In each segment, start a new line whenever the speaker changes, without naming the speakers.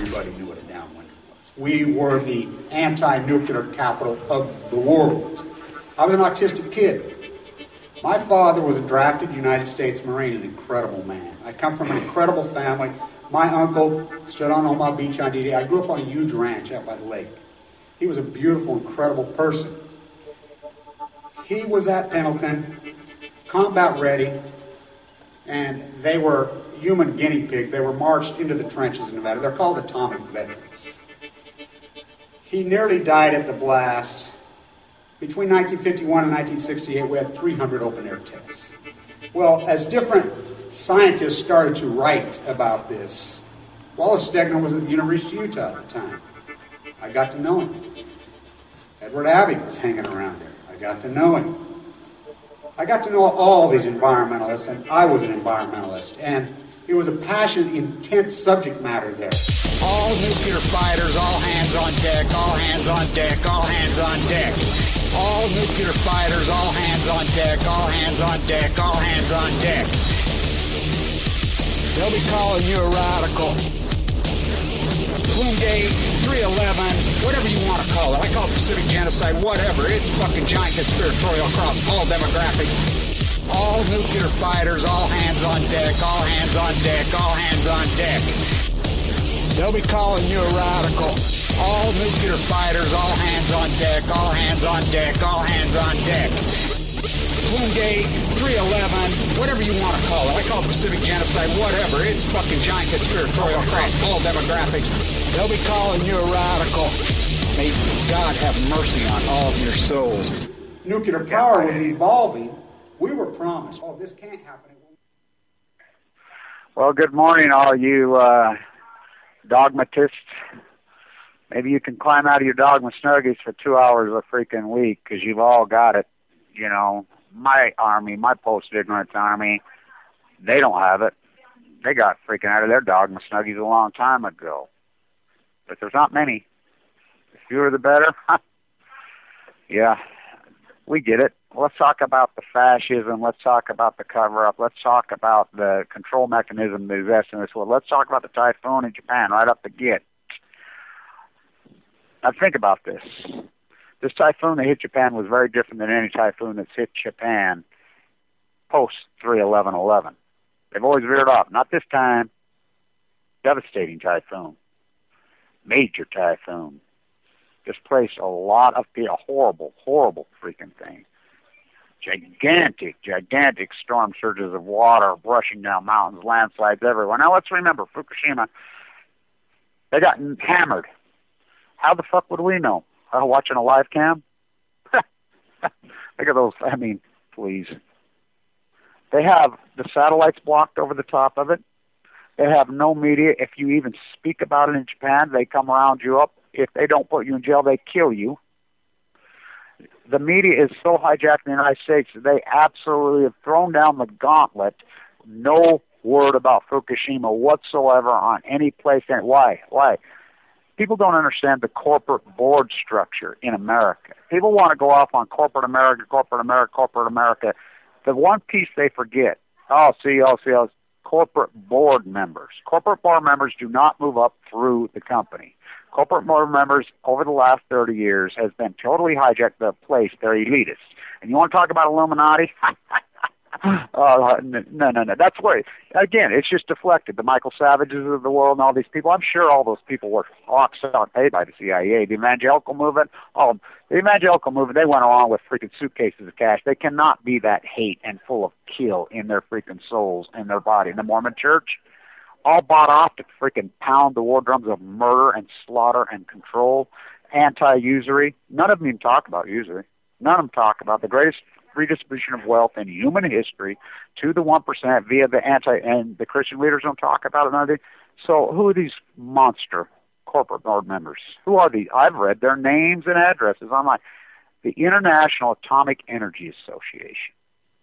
everybody knew what a downwinder was. We were the anti-nuclear capital of the world. I was an autistic kid. My father was a drafted United States Marine, an incredible man. I come from an incredible family. My uncle stood on Omaha Beach on D-Day. I grew up on a huge ranch out by the lake. He was a beautiful, incredible person. He was at Pendleton, combat ready, and they were human guinea pig. They were marched into the trenches in Nevada. They're called atomic veterans. He nearly died at the blast. Between 1951 and 1968, we had 300 open-air tests. Well, as different scientists started to write about this, Wallace Stegner was at the University of Utah at the time. I got to know him. Edward Abbey was hanging around there. I got to know him. I got to know all these environmentalists, and I was an environmentalist, and it was a passionate, intense subject matter there.
All nuclear fighters, all hands on deck, all hands on deck, all hands on deck. All nuclear fighters, all hands on deck, all hands on deck, all hands on deck. They'll be calling you a radical. Bloomgate, 311, whatever you want to call it. I call it Pacific genocide, whatever. It's fucking giant conspiratorial across all demographics. All nuclear fighters, all hands on deck, all hands on deck, all hands on deck. They'll be calling you a radical. All nuclear fighters, all hands on deck, all hands on deck, all hands on deck. Bloomgate, 311, whatever you want to call it. I call it Pacific genocide, whatever. It's fucking giant conspiratorial across all demographics. They'll be calling you a radical. May God have mercy on all of your souls.
Nuclear power was evolving. We were promised, oh, this can't happen.
Well, good morning, all you dogmatists. Maybe you can climb out of your dogma snuggies for 2 hours a freaking week, because you've all got it. You know, my army, my post-ignorance army, they don't have it. They got freaking out of their dogma snuggies a long time ago. But there's not many. The fewer the better. Yeah, we get it. Let's talk about the fascism. Let's talk about the cover-up. Let's talk about the control mechanism that exists in this world. Let's talk about the typhoon in Japan right up the gate. Now think about this. This typhoon that hit Japan was very different than any typhoon that's hit Japan post 3/11/11. They've always veered off. Not this time. Devastating typhoon. Major typhoon. Displaced a lot of people. Horrible, horrible freaking thing. Gigantic storm surges of water brushing down mountains, landslides everywhere. Now let's remember, Fukushima, they got hammered. How the fuck would we know? Watching a live cam? Look at those, I mean, please. They have the satellites blocked over the top of it. They have no media. If you even speak about it in Japan, they come round you up. If they don't put you in jail, they kill you. The media is so hijacked in the United States that they absolutely have thrown down the gauntlet. No word about Fukushima whatsoever on any place. Why? People don't understand the corporate board structure in America. People want to go off on corporate America. The one piece they forget, CEOs, corporate board members. Corporate board members do not move up through the company. Corporate board members over the last 30 years has been totally hijacked the place. They're elitists. And you want to talk about Illuminati? No. That's where, again, it's just deflected. The Michael Savages of the world and all these people. I'm sure all those people were hawks out paid by the CIA. The evangelical movement, they went along with freaking suitcases of cash. They cannot be that hate and full of kill in their freaking souls and their body. And the Mormon Church, all bought off to freaking pound the war drums of murder and slaughter and control, anti-usury. None of them even talk about usury. None of them talk about the greatest redistribution of wealth in human history to the 1% via the and the Christian leaders don't talk about it. None. So who are these monster corporate board members? Who are these? I've read their names and addresses online. The International Atomic Energy Association.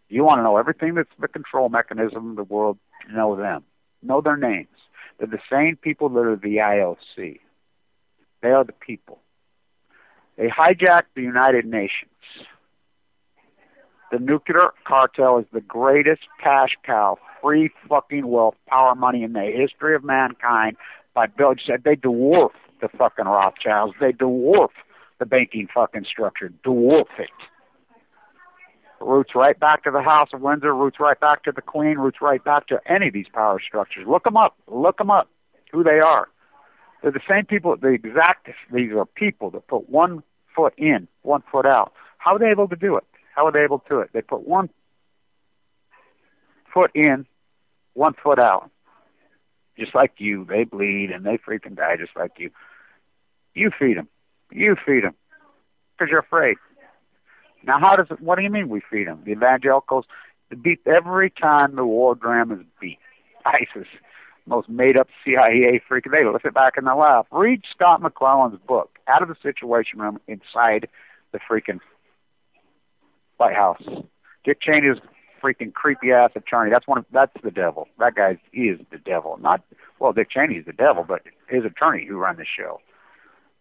You want to know everything that's the control mechanism of the world, know them. Know their names. They're the same people that are the IOC. They are the people. They hijacked the United Nations. The nuclear cartel is the greatest cash cow, free fucking wealth, power money in the history of mankind, by Bill. They dwarf the fucking Rothschilds. They dwarf the banking fucking structure. Dwarf it. Roots right back to the House of Windsor. Roots right back to the Queen. Roots right back to any of these power structures. Look them up. Look them up. Who they are. They're the same people. These are people that put 1 foot in, 1 foot out. How are they able to do it? How are they able to do it? They put 1 foot in, 1 foot out. Just like you. They bleed and they freaking die just like you. You feed them. You feed them. Because you're afraid. Now, what do you mean we feed them? The evangelicals, beat every time the war drum is beat. ISIS, most made-up CIA freaking, they sit back in their lap. Read Scott McClellan's book, Out of the Situation Room, inside the freaking White House. Dick Cheney's freaking creepy-ass attorney. That's the devil. That guy is the devil. Dick Cheney is the devil, but his attorney who run the show.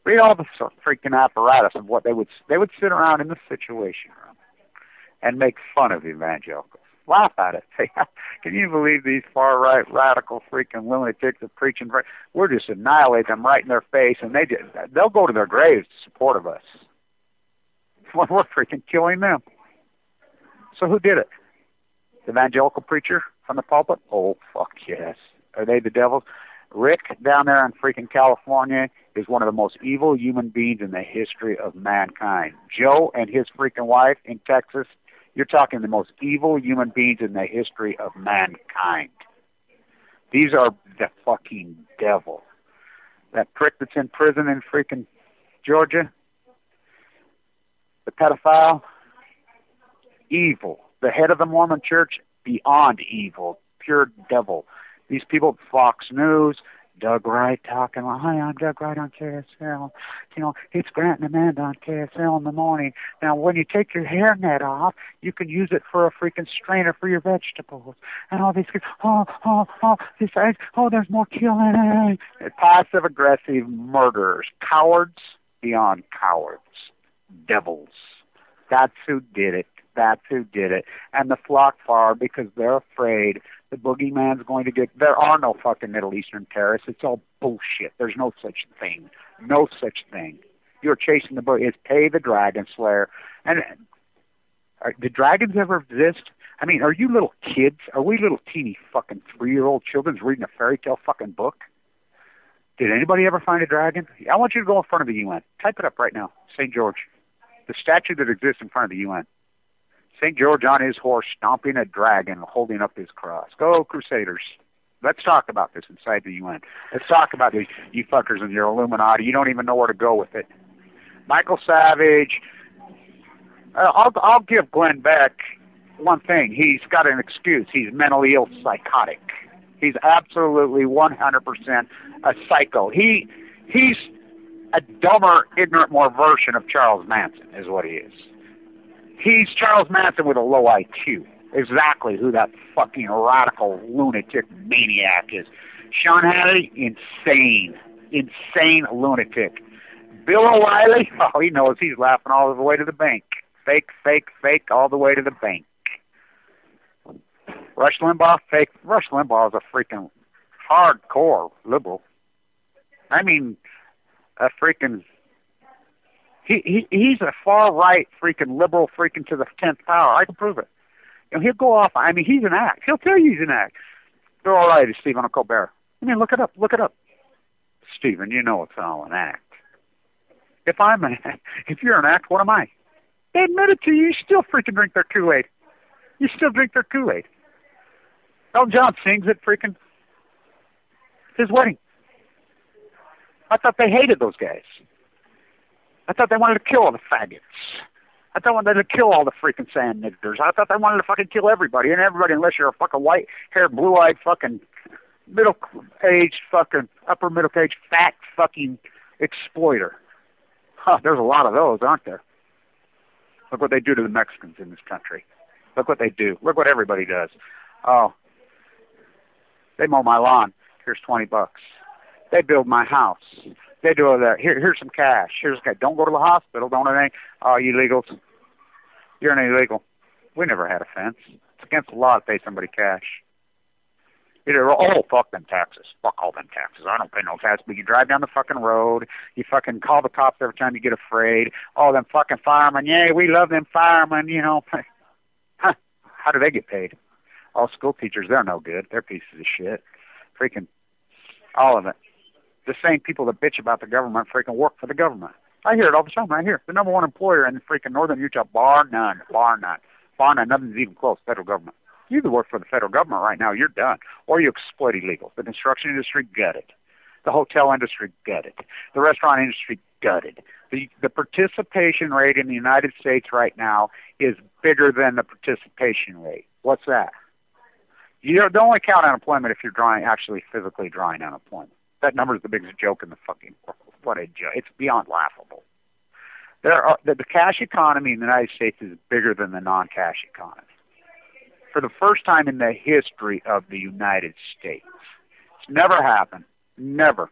Read all the freaking apparatus of what they would sit around in the Situation Room and make fun of the evangelicals. Laugh at it. Say, can you believe these far-right radical freaking lunatics are preaching? We're just annihilate them right in their face, and they'll go to their graves to support of us. We're freaking killing them. So who did it? The evangelical preacher from the pulpit? Oh, fuck yes. Are they the devils? Rick down there in freaking California is one of the most evil human beings in the history of mankind. Joe and his freaking wife in Texas, you're talking the most evil human beings in the history of mankind. These are the fucking devil. That prick that's in prison in freaking Georgia, the pedophile, evil. The head of the Mormon Church, beyond evil, pure devil. These people, Fox News, Doug Wright talking, hi, I'm Doug Wright on KSL. You know, it's Grant and Amanda on KSL in the morning. Now, when you take your hairnet off, you can use it for a freaking strainer for your vegetables. And all these kids, there's more killing. Passive-aggressive murderers. Cowards beyond cowards. Devils. That's who did it. That's who did it. And the flock far because they're afraid the boogeyman's going to get... There are no fucking Middle Eastern terrorists. It's all bullshit. There's no such thing. No such thing. You're chasing the boogie. It's pay the dragon slayer. And did dragons ever exist? I mean, are you little kids? Are we little teeny fucking 3-year-old children reading a fairy tale fucking book? Did anybody ever find a dragon? I want you to go in front of the UN. Type it up right now. St. George. The statue that exists in front of the UN. St. George on his horse, stomping a dragon, holding up his cross. Go, Crusaders. Let's talk about this inside the UN. Let's talk about this, you fuckers and your Illuminati. You don't even know where to go with it. Michael Savage. I'll give Glenn Beck one thing. He's got an excuse. He's mentally ill, psychotic. He's absolutely 100% a psycho. He's a dumber, ignorant, more version of Charles Manson is what he is. He's Charles Manson with a low IQ. Exactly who that fucking radical lunatic maniac is. Sean Hannity, insane lunatic. Bill O'Reilly, he knows he's laughing all the way to the bank. Fake, all the way to the bank. Rush Limbaugh, fake. Rush Limbaugh is a freaking hardcore liberal. I mean, a freaking... He's a far-right freaking liberal freaking to the 10th power. I can prove it. You know, he'll go off. I mean, he's an act. He'll tell you he's an act. They're all right, Stephen Colbert. I mean, look it up. Stephen, you know it's all an act. If you're an act, what am I? They admit it to you. You still freaking drink their Kool-Aid. You still drink their Kool-Aid. Elton John sings at freaking his wedding. I thought they hated those guys. I thought they wanted to kill all the faggots. I thought they wanted to kill all the freaking sand niggers. I thought they wanted to fucking kill everybody, unless you're a fucking white-haired, blue-eyed fucking middle-aged fucking, upper-middle-aged, fat fucking exploiter. There's a lot of those, aren't there? Look what they do to the Mexicans in this country. Look what they do. Look what everybody does. Oh, they mow my lawn. Here's $20. They build my house. They do all that. Here's some cash. Don't go to the hospital. Don't anything. Oh, you illegals. You're an illegal. We never had a fence. It's against the law to pay somebody cash. Oh, fuck them taxes. Fuck all them taxes. I don't pay no taxes. But you drive down the fucking road. You fucking call the cops every time you get afraid. Oh, them fucking firemen. Yeah, we love them firemen, you know. Huh. How do they get paid? All school teachers, they're no good. They're pieces of shit. Freaking all of it. The same people that bitch about the government freaking work for the government. I hear it all the time right here. The number one employer in freaking northern Utah, bar none. Nothing's even close, federal government. You either work for the federal government right now, you're done. Or you exploit illegals. The construction industry, gutted. The hotel industry, gutted. The restaurant industry, gutted. The participation rate in the United States right now is bigger than the participation rate. What's that? You don't only count unemployment if you're actually physically drawing unemployment. That number is the biggest joke in the fucking world. What a joke. It's beyond laughable. The cash economy in the United States is bigger than the non-cash economy. For the first time in the history of the United States. It's never happened. Never.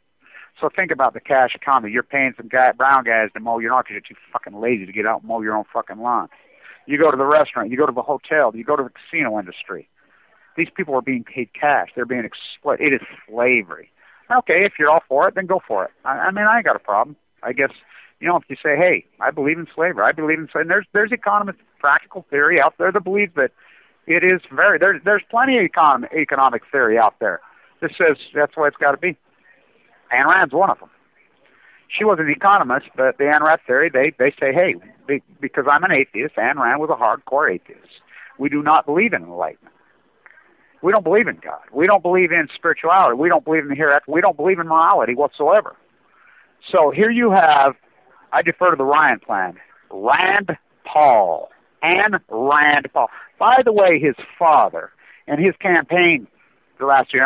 So think about the cash economy. You're paying some brown guys to mow your lawn because you're too fucking lazy to get out and mow your own fucking lawn. You go to the restaurant. You go to the hotel. You go to the casino industry. These people are being paid cash. They're being exploited. It is slavery. Okay, if you're all for it, then go for it. I mean, I ain't got a problem. I guess, you know, if you say, hey, I believe in slavery. I believe in slavery. And there's economist practical theory out there that believes that it is very, there's plenty of economic theory out there that says that's the way it's got to be. Ayn Rand's one of them. She was an economist, but the Ayn Rand theory, they say, hey, because I'm an atheist, Ayn Rand was a hardcore atheist. We do not believe in enlightenment. We don't believe in God. We don't believe in spirituality. We don't believe in the hereafter. We don't believe in morality whatsoever. So here you have, I defer to the Ryan plan, Rand Paul. Ayn Rand Paul. By the way, his father and his campaign the last year,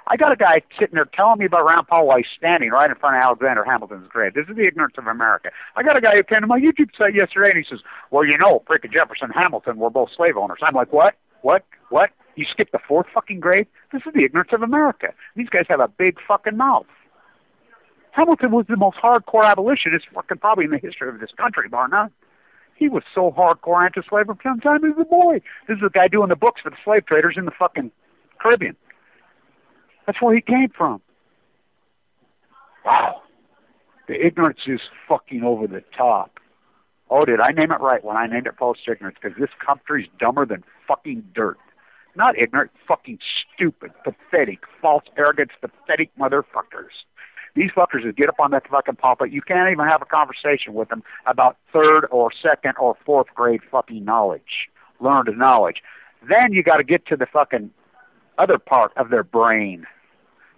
I got a guy sitting there telling me about Rand Paul while he's standing right in front of Alexander Hamilton's grave. This is the ignorance of America. I got a guy who came to my YouTube site yesterday and he says, well, you know, freaking Jefferson and Hamilton were both slave owners. I'm like, what? You skipped the fourth fucking grade? This is the ignorance of America. These guys have a big fucking mouth. Hamilton was the most hardcore abolitionist fucking probably in the history of this country, bar none. He was so hardcore anti-slavery from the time he was a boy. This is the guy doing the books for the slave traders in the fucking Caribbean. That's where he came from. Wow. The ignorance is fucking over the top. Oh, did I name it right when I named it post-ignorance? Because this country's dumber than fucking dirt. Not ignorant, fucking stupid, pathetic, false, arrogant, pathetic motherfuckers. These fuckers that get up on that fucking pulpit, you can't even have a conversation with them about third or second or fourth grade fucking knowledge, learned knowledge. Then you got to get to the fucking other part of their brain.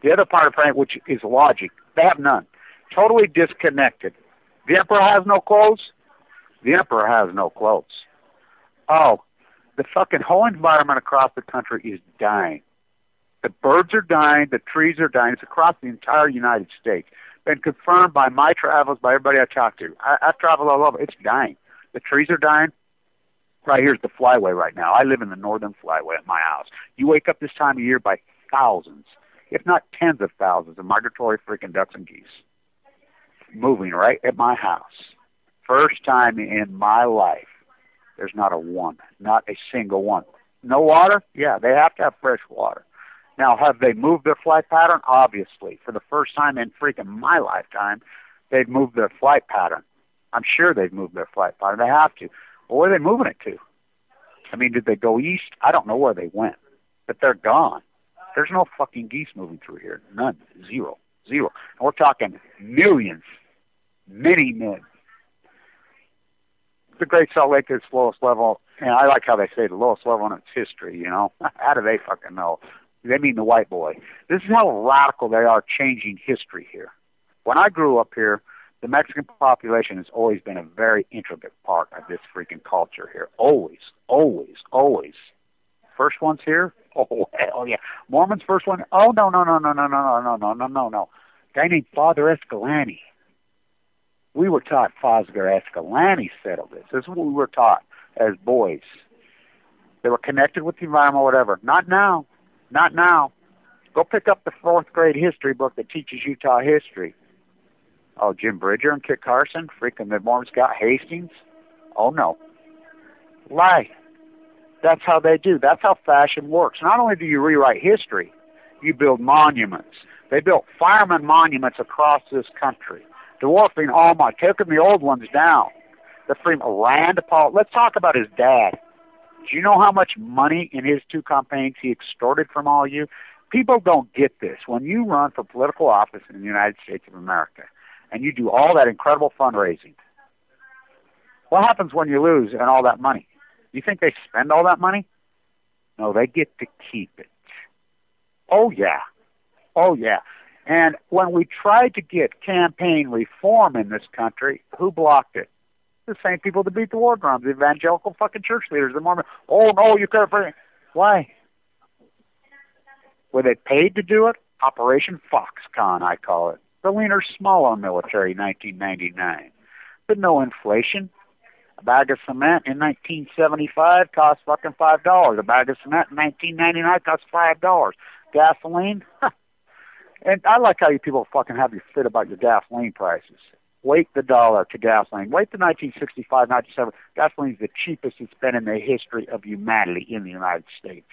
The other part of their brain, which is logic. They have none. Totally disconnected. The emperor has no clothes. The emperor has no clothes. Oh, the fucking whole environment across the country is dying. The birds are dying. The trees are dying. It's across the entire United States. Been confirmed by my travels, by everybody I talk to. I've traveled all over. It's dying. The trees are dying. Right here's the flyway right now. I live in the northern flyway at my house. You wake up this time of year by thousands, if not tens of thousands of migratory freaking ducks and geese moving right at my house. First time in my life. There's not a one, not a single one. No water? Yeah, they have to have fresh water. Now, have they moved their flight pattern? Obviously. For the first time in freaking my lifetime, they've moved their flight pattern. I'm sure they've moved their flight pattern. They have to. But where are they moving it to? I mean, did they go east? I don't know where they went. But they're gone. There's no fucking geese moving through here. None. Zero. And we're talking millions. Many millions. The Great Salt Lake is the lowest level. And I like how they say the lowest level in its history, you know. How do they fucking know? They mean the white boy. This is how radical they are changing history here. When I grew up here, the Mexican population has always been a very intricate part of this freaking culture here. Always. First one's here? Oh, hell yeah. Mormons first one? Oh, no. Guy named Father Escalante. We were taught Father Escalante settled this. This is what we were taught as boys. They were connected with the environment, whatever. Not now. Go pick up the fourth grade history book that teaches Utah history. Oh, Jim Bridger and Kit Carson, freaking the Mormon Scout Hastings. Oh, no. Lie. That's how they do. That's how fashion works. Not only do you rewrite history, You build monuments. They built fireman monuments across this country, dwarfing all my, taking the old ones down. The Freeman Rand Paul. Let's talk about his dad. Do you know how much money in his 2 campaigns he extorted from all you? People don't get this. When you run for political office in the United States of America and you do all that incredible fundraising, what happens when you lose and all that money? You think they spend all that money? No, they get to keep it. Oh, yeah. Oh, yeah. And when we tried to get campaign reform in this country, who blocked it? The same people that beat the war drums, the evangelical fucking church leaders, the Mormon. Oh, no, you can't bring it. Why? Were they paid to do it? Operation Foxconn, I call it. The leaner, smaller military, 1999. But no inflation. A bag of cement in 1975 cost fucking $5. A bag of cement in 1999 cost $5. Gasoline? And I like how you people fucking have your fit about your gasoline prices. Wait the dollar to gasoline. Wait the 1965, 97. Gasoline's the cheapest it's been in the history of humanity in the United States.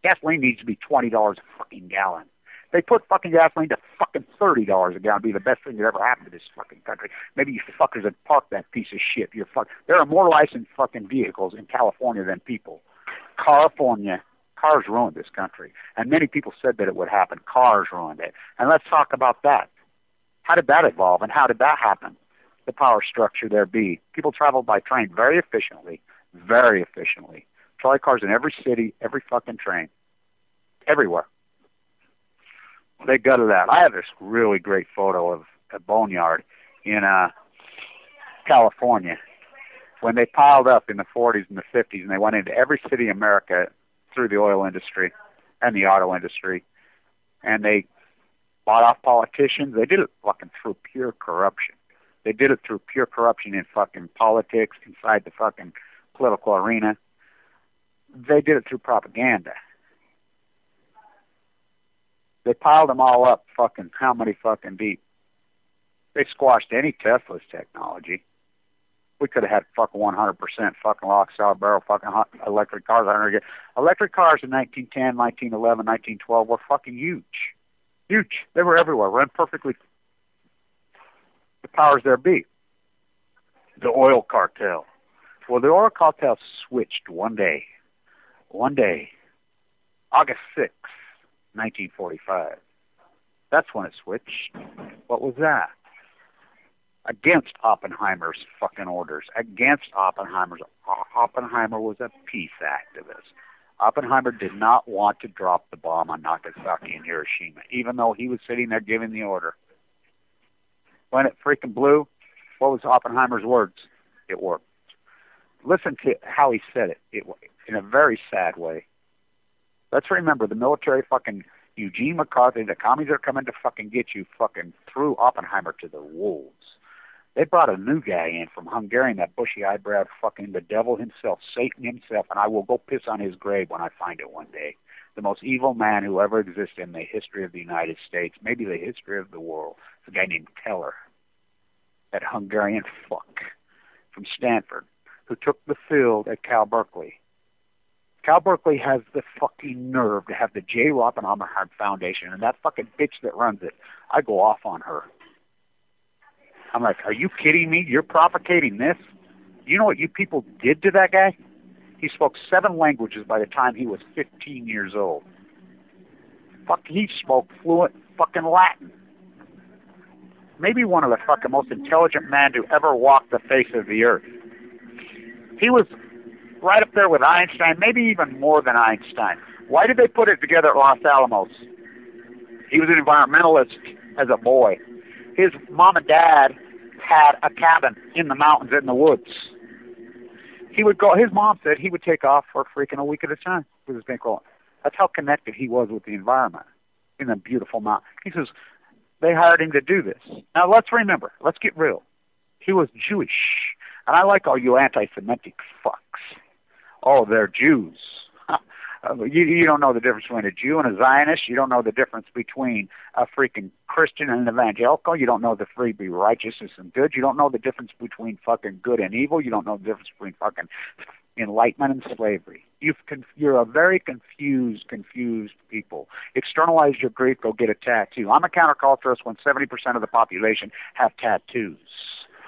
Gasoline needs to be $20 a fucking gallon. They put fucking gasoline to fucking $30 a gallon. It'd be the best thing that ever happened to this fucking country. Maybe you fuckers had parked that piece of shit. There are more licensed fucking vehicles in California than people. California. Cars ruined this country. And many people said that it would happen. Cars ruined it. And let's talk about that. How did that evolve and how did that happen? The power structure there be. People traveled by train very efficiently. Very efficiently. Trolley cars in every city, every fucking train. Everywhere. They gutted that. I have this really great photo of a boneyard in California when they piled up in the 40s and the 50s and they went into every city in America through the oil industry and the auto industry. And they bought off politicians. They did it fucking through pure corruption. They did it through pure corruption in fucking politics, inside the fucking political arena. They did it through propaganda. They piled them all up fucking how many fucking deep. They squashed any Tesla's technology. We could have had fucking 100% fucking lock, solid barrel fucking electric cars. Electric cars in 1910, 1911, 1912 were fucking huge. Huge. They were everywhere. Ran perfectly. The powers there be. The oil cartel. Well, the oil cartel switched one day. One day. August 6th, 1945. That's when it switched. What was that? Against Oppenheimer's fucking orders. Against Oppenheimer's. Oppenheimer was a peace activist. Oppenheimer did not want to drop the bomb on Nagasaki and Hiroshima, even though he was sitting there giving the order. When it freaking blew, what was Oppenheimer's words? It worked. Listen to how he said it in a very sad way. Let's remember the military fucking Eugene McCarthy, the commies are coming to fucking get you, fucking threw Oppenheimer to the wolves. They brought a new guy in from Hungarian, that bushy-eyebrow fucking the devil himself, Satan himself, and I will go piss on his grave when I find it one day. The most evil man who ever existed in the history of the United States, maybe the history of the world. It's a guy named Teller, that Hungarian fuck from Stanford, who took the field at Cal Berkeley. Cal Berkeley has the fucking nerve to have the J. Oppenheimer Foundation, and that fucking bitch that runs it, I go off on her. I'm like, are you kidding me? You're propagating this? You know what you people did to that guy? He spoke 7 languages by the time he was 15 years old. Fuck, he spoke fluent fucking Latin. Maybe one of the fucking most intelligent men to ever walk the face of the earth. He was right up there with Einstein, maybe even more than Einstein. Why did they put it together at Los Alamos? He was an environmentalist as a boy. His mom and dad had a cabin in the mountains in the woods. He would go, his mom said he would take off for freaking a week at a time with his bankroll. That's how connected he was with the environment in the beautiful mountain. He says, they hired him to do this. Now let's remember, let's get real. He was Jewish. And I like all you anti-Semitic fucks. Oh, they're Jews. You don't know the difference between a Jew and a Zionist. You don't know the difference between a freaking Christian and an evangelical. You don't know the free be righteousness and good. You don't know the difference between fucking good and evil. You don't know the difference between fucking enlightenment and slavery. You're a very confused people. Externalize your grief, go get a tattoo. I'm a counterculturist when 70% of the population have tattoos.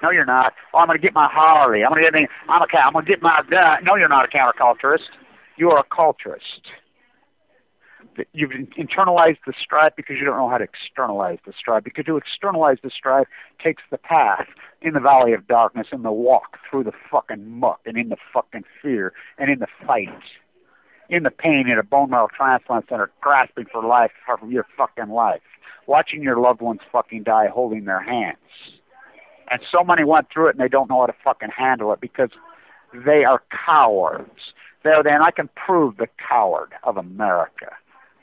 No, you're not. Oh, I'm going to get my Harley. I'm going to get my gun. No, you're not a counterculturist. You are a culturist. You've internalized the strife because you don't know how to externalize the strife. Because to externalize the strife takes the path in the valley of darkness and the walk through the fucking muck and in the fucking fear and in the fight, in the pain in a bone marrow transplant center, grasping for life, for your fucking life, watching your loved ones fucking die, holding their hands. And so many went through it and they don't know how to fucking handle it because they are cowards. And I can prove the coward of America.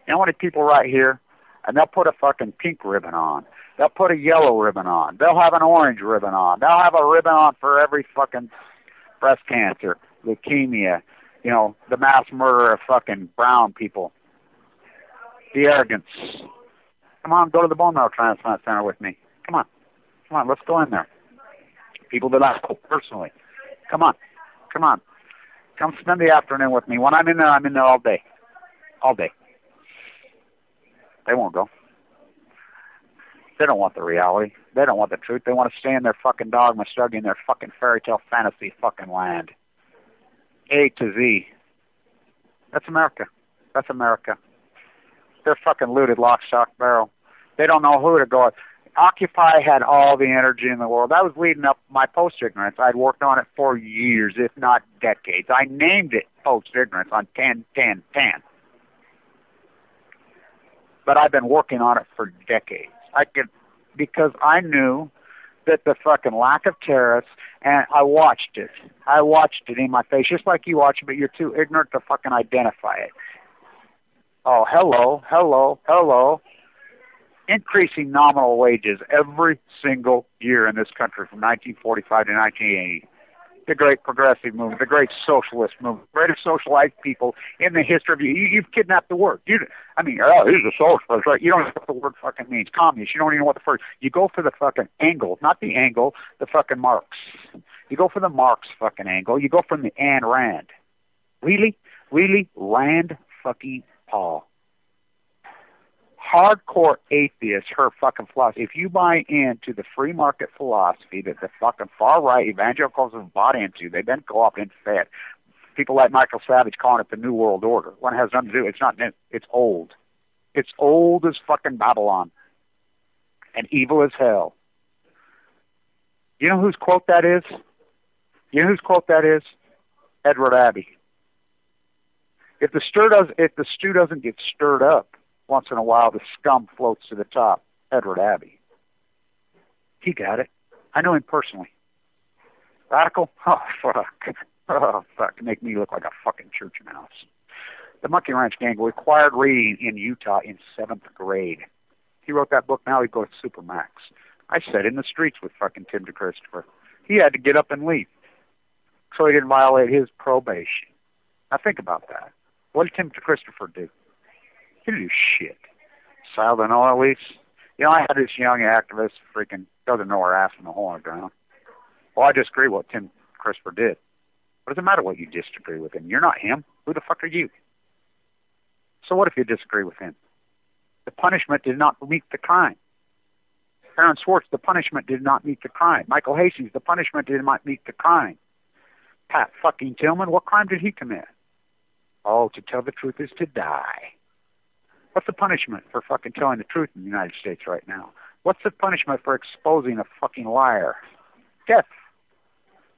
You know how many people right here, and they'll put a fucking pink ribbon on. They'll put a yellow ribbon on. They'll have an orange ribbon on. They'll have a ribbon on for every fucking breast cancer, leukemia, you know, the mass murder of fucking brown people. The arrogance. Come on, go to the bone marrow transplant center with me. Come on, let's go in there. People that I know personally. Come on. Come spend the afternoon with me. When I'm in there all day. All day. They won't go. They don't want the reality. They don't want the truth. They want to stay in their fucking dogma, stuck in their fucking fairy tale fantasy fucking land. A to Z. That's America. They're fucking looted lock, stock, barrel. They don't know who to go. Occupy had all the energy in the world. That was leading up my post-ignorance. I'd worked on it for years, if not decades. I named it post-ignorance on 10-10-10. But I've been working on it for decades. Because I knew that the fucking lack of terrorists, and I watched it. I watched it in my face, just like you watch it, but you're too ignorant to fucking identify it. Oh, hello. Increasing nominal wages every single year in this country from 1945 to 1980. The great progressive movement, the great socialist movement, the greatest socialized people in the history of you've kidnapped the word. He's a socialist, right? You don't know what the word fucking means. Communist, you don't even know what the first. You go for the fucking angle, not the angle, the fucking Marx. You go for the Marx fucking angle. You go from the Ayn Rand. Really? Rand fucking Paul. Hardcore atheists, her fucking philosophy. If you buy into the free market philosophy that the fucking far right evangelicals have bought into, they've been co-opted and fed. People like Michael Savage calling it the New World Order. When it has nothing to do, it's not new. It's old. It's old as fucking Babylon. And evil as hell. You know whose quote that is? Edward Abbey. If the stew doesn't get stirred up, once in a while, the scum floats to the top. Edward Abbey. He got it. I know him personally. Radical? Oh, fuck. Make me look like a fucking church mouse. The Monkey Ranch Gang required reading in Utah in 7th grade. He wrote that book. Now he goes Supermax. I sat in the streets with fucking Tim DeChristopher. He had to get up and leave so he didn't violate his probation. Now think about that. What did Tim DeChristopher do? He didn't do shit. Silent an oil lease. You know, I had this young activist freaking doesn't know her ass from the hole in the ground. Well, I disagree with what Tim Christopher did. What does it matter what you disagree with him? You're not him. Who the fuck are you? So what if you disagree with him? The punishment did not meet the crime. Aaron Swartz, the punishment did not meet the crime. Michael Hastings, the punishment did not meet the crime. Pat fucking Tillman, what crime did he commit? Oh, to tell the truth is to die. What's the punishment for fucking telling the truth in the United States right now? What's the punishment for exposing a fucking liar? Death.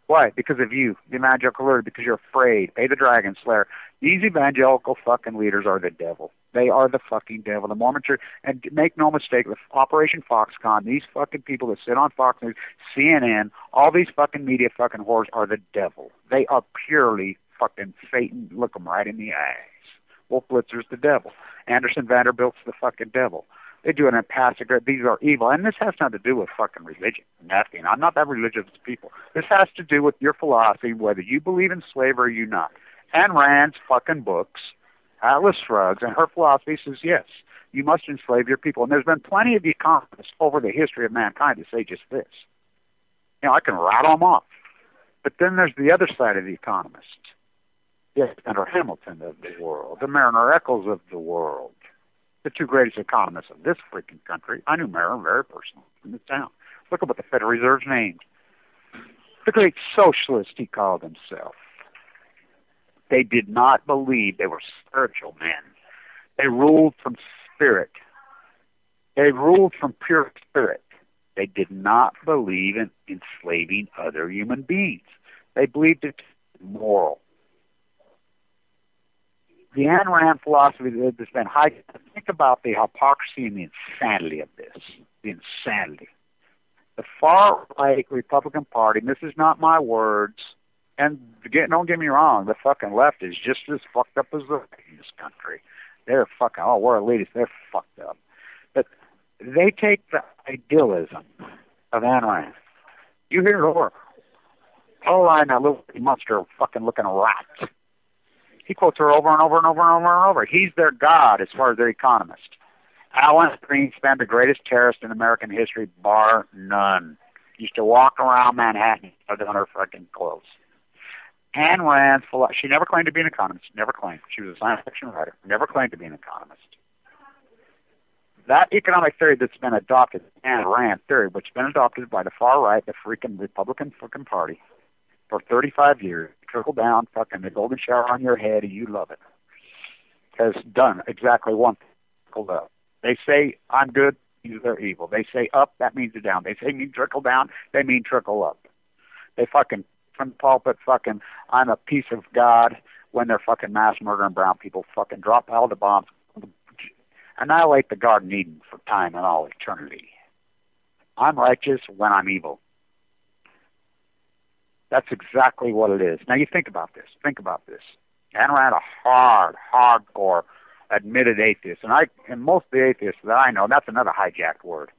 Why? Because of you, the evangelical leader, because you're afraid. Pay the dragon slayer. These evangelical fucking leaders are the devil. They are the fucking devil. The Mormon Church, and make no mistake, with Operation Foxconn, these fucking people that sit on Fox News, CNN, all these fucking media fucking whores are the devil. They are purely fucking Satan. Look them right in the eyes. Wolf Blitzer's the devil. Anderson Vanderbilt's the fucking devil. They do an impassive. These are evil. And this has nothing to do with fucking religion. Nothing. I'm not that religious people. This has to do with your philosophy, whether you believe in slavery or you not. Ayn Rand's fucking books, Atlas Shrugs, and her philosophy says, yes, you must enslave your people. And there's been plenty of economists over the history of mankind to say just this. You know, I can rattle them off. But then there's the other side of the economist. the Alexander Hamilton of the world, the Mariner Eccles of the world, the two greatest economists of this freaking country. I knew Mariner very personally in this town. Look at what the Federal Reserve's named. The great socialist, he called himself. They did not believe they were spiritual men. They ruled from spirit. They ruled from pure spirit. They did not believe in enslaving other human beings. They believed it moral. The Ayn Rand philosophy has been high. Think about the hypocrisy and the insanity of this. The insanity. The far-right Republican Party, and this is not my words, and don't get me wrong, the fucking left is just as fucked up as the right in this country. They're fucking, we're elitists, they're fucked up. But they take the idealism of Ayn Rand. You hear it over. Pauline, that little monster fucking looking rat. He quotes her over and over and over and over and over. He's their god as far as their economist. Alan Greenspan, the greatest terrorist in American history, bar none. Used to walk around Manhattan on her fucking clothes. Ayn Rand, she never claimed to be an economist. Never claimed. She was a science fiction writer. Never claimed to be an economist. That economic theory that's been adopted, Ayn Rand theory, which has been adopted by the far right, the freaking Republican fucking Party, for 35 years, trickle down, fucking the golden shower on your head, and you love it, has done exactly one thing. Trickled up. They say, I'm good, they're evil. They say up, that means down. They say mean trickle down, they mean trickle up. They fucking, from the pulpit, fucking, I'm a piece of God, when they're fucking mass murdering brown people, fucking drop all the bombs, annihilate the Garden of Eden for time and all eternity. I'm righteous when I'm evil. That's exactly what it is. Now you think about this. Think about this. Ayn Rand, a hardcore admitted atheist, and most of the atheists that I know, that's another hijacked word.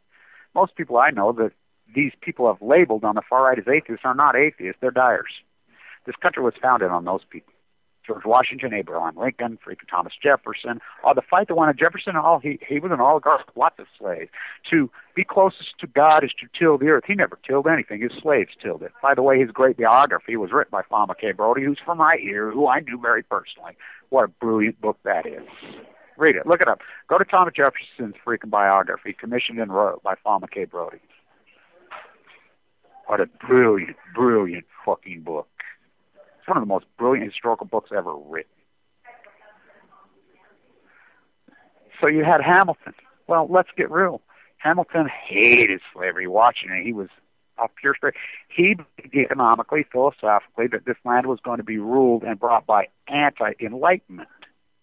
Most people I know that these people have labeled on the far right as atheists are not atheists, they're dyers. This country was founded on those people. George Washington, Abraham Lincoln, freaking Thomas Jefferson. The fight that won at Jefferson, he was an oligarch, lots of slaves. To be closest to God is to till the earth. He never tilled anything. His slaves tilled it. By the way, his great biography was written by Fama K. Brody, who's from right here, who I knew very personally. What a brilliant book that is. Read it. Look it up. Go to Thomas Jefferson's freaking biography, commissioned and wrote by Fama K. Brody. What a brilliant, brilliant fucking book. It's one of the most brilliant historical books ever written. So you had Hamilton. Well, let's get real. Hamilton hated slavery. Watching it, he was a pure spirit. He believed economically, philosophically, that this land was going to be ruled and brought by anti-enlightenment.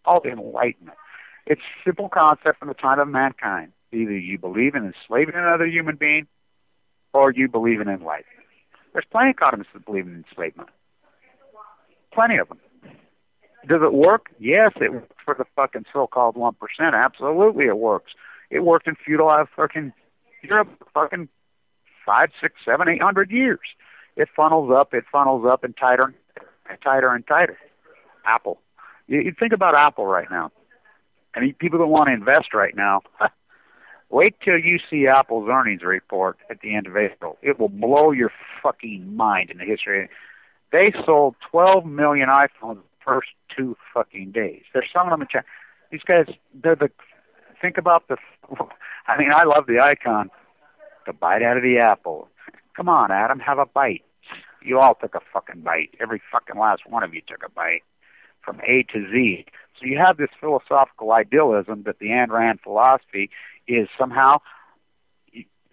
All the enlightenment. It's a simple concept from the time of mankind. Either you believe in enslaving another human being, or you believe in enlightenment. There's plenty of economists that believe in enslavement. Plenty of them. Does it work? Yes, it works for the fucking so-called 1%. Absolutely it works. It worked in feudal fucking Europe fucking 5, 6, 7, 800 years. It funnels up and tighter and tighter and tighter. Apple. You think about Apple right now. And people that want to invest right now, wait till you see Apple's earnings report at the end of April. It will blow your fucking mind in the history. They sold 12 million iPhones the first 2 fucking days. They're selling them in China. These guys, think about I love the icon. The bite out of the apple. Come on, Adam, have a bite. You all took a fucking bite. Every fucking last one of you took a bite. From A to Z. So you have this philosophical idealism that the Ayn Rand philosophy is somehow,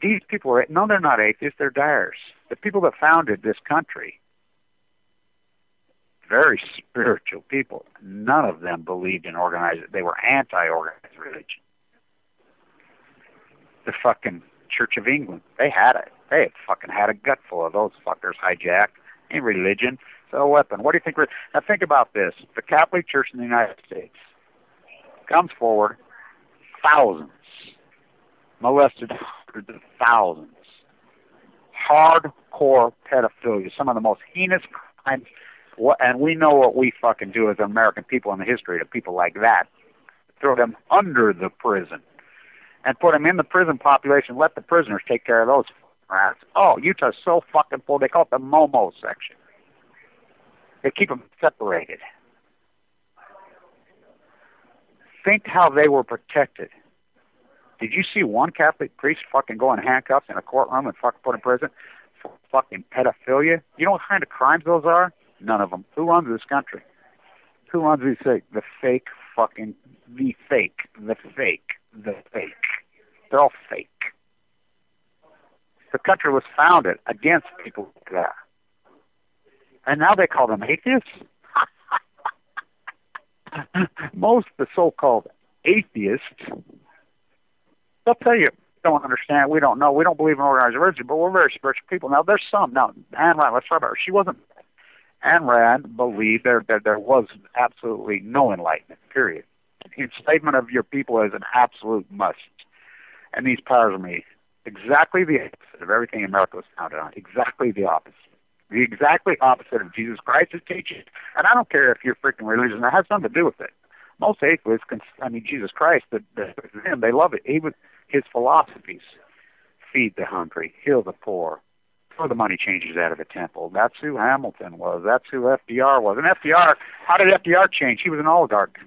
these people are, no, they're not atheists, they're dyers. The people that founded this country, very spiritual people. None of them believed in organized. They were anti-organized religion. The fucking Church of England, they had it. They had fucking had a gut full of those fuckers hijacked. Ain't religion, it's a weapon. What do you think? Now think about this. The Catholic Church in the United States comes forward, thousands, molested hundreds of thousands. Hardcore pedophilia, some of the most heinous crimes. And we know what we fucking do as American people in the history to people like that. Throw them under the prison and put them in the prison population. Let the prisoners take care of those rats. Oh, Utah's so fucking full. They call it the Momo section. They keep them separated. Think how they were protected. Did you see one Catholic priest fucking go in handcuffs in a courtroom and fucking put in prison for fucking pedophilia? You know what kind of crimes those are? None of them. Who runs this country? Who runs these things? The fake. They're all fake. The country was founded against people like that. And now they call them atheists? Most of the so-called atheists, they'll tell you, don't understand, we don't know, we don't believe in organized religion, but we're very spiritual people. Now, there's some. Now, Ayn Rand, let's talk about her. She wasn't. Ayn Rand believed there was absolutely no enlightenment, period. The enslavement of your people is an absolute must. And these powers are made exactly the opposite of everything America was founded on. Exactly the opposite. The exactly opposite of Jesus Christ's teaching. And I don't care if you're freaking religion, that has something to do with it. Most atheists, Jesus Christ, they love it. His philosophies: feed the hungry, heal the poor, throw the money changers out of the temple. That's who Hamilton was. That's who FDR was. And FDR, how did FDR change? He was an oligarch.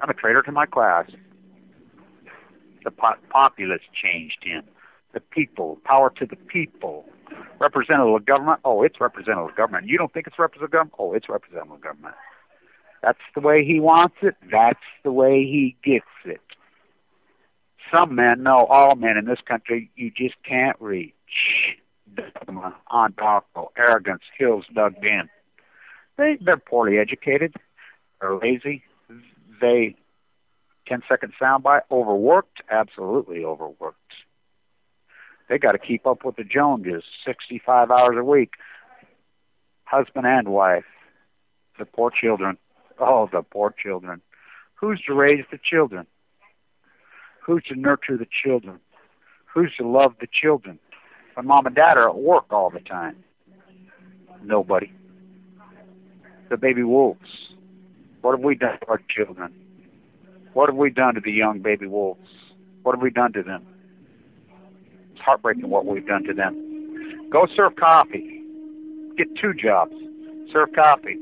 I'm a traitor to my class. The populace changed him. The people, power to the people. Representative government? Oh, it's representative government. You don't think it's representative government? Oh, it's representative government. That's the way he wants it. That's the way he gets it. Some men, no, all men in this country, you just can't reach. Dogma, ondocto, arrogance, hills dug in. They're poorly educated. They're lazy. 10-second soundbite, overworked, absolutely overworked. They got to keep up with the Joneses, 65 hours a week. Husband and wife. The poor children. Oh, the poor children. Who's to raise the children? Who's to nurture the children? Who's to love the children? When mom and dad are at work all the time. Nobody. The baby wolves. What have we done to our children? What have we done to the young baby wolves? What have we done to them? It's heartbreaking what we've done to them. Go serve coffee. Get 2 jobs. Serve coffee.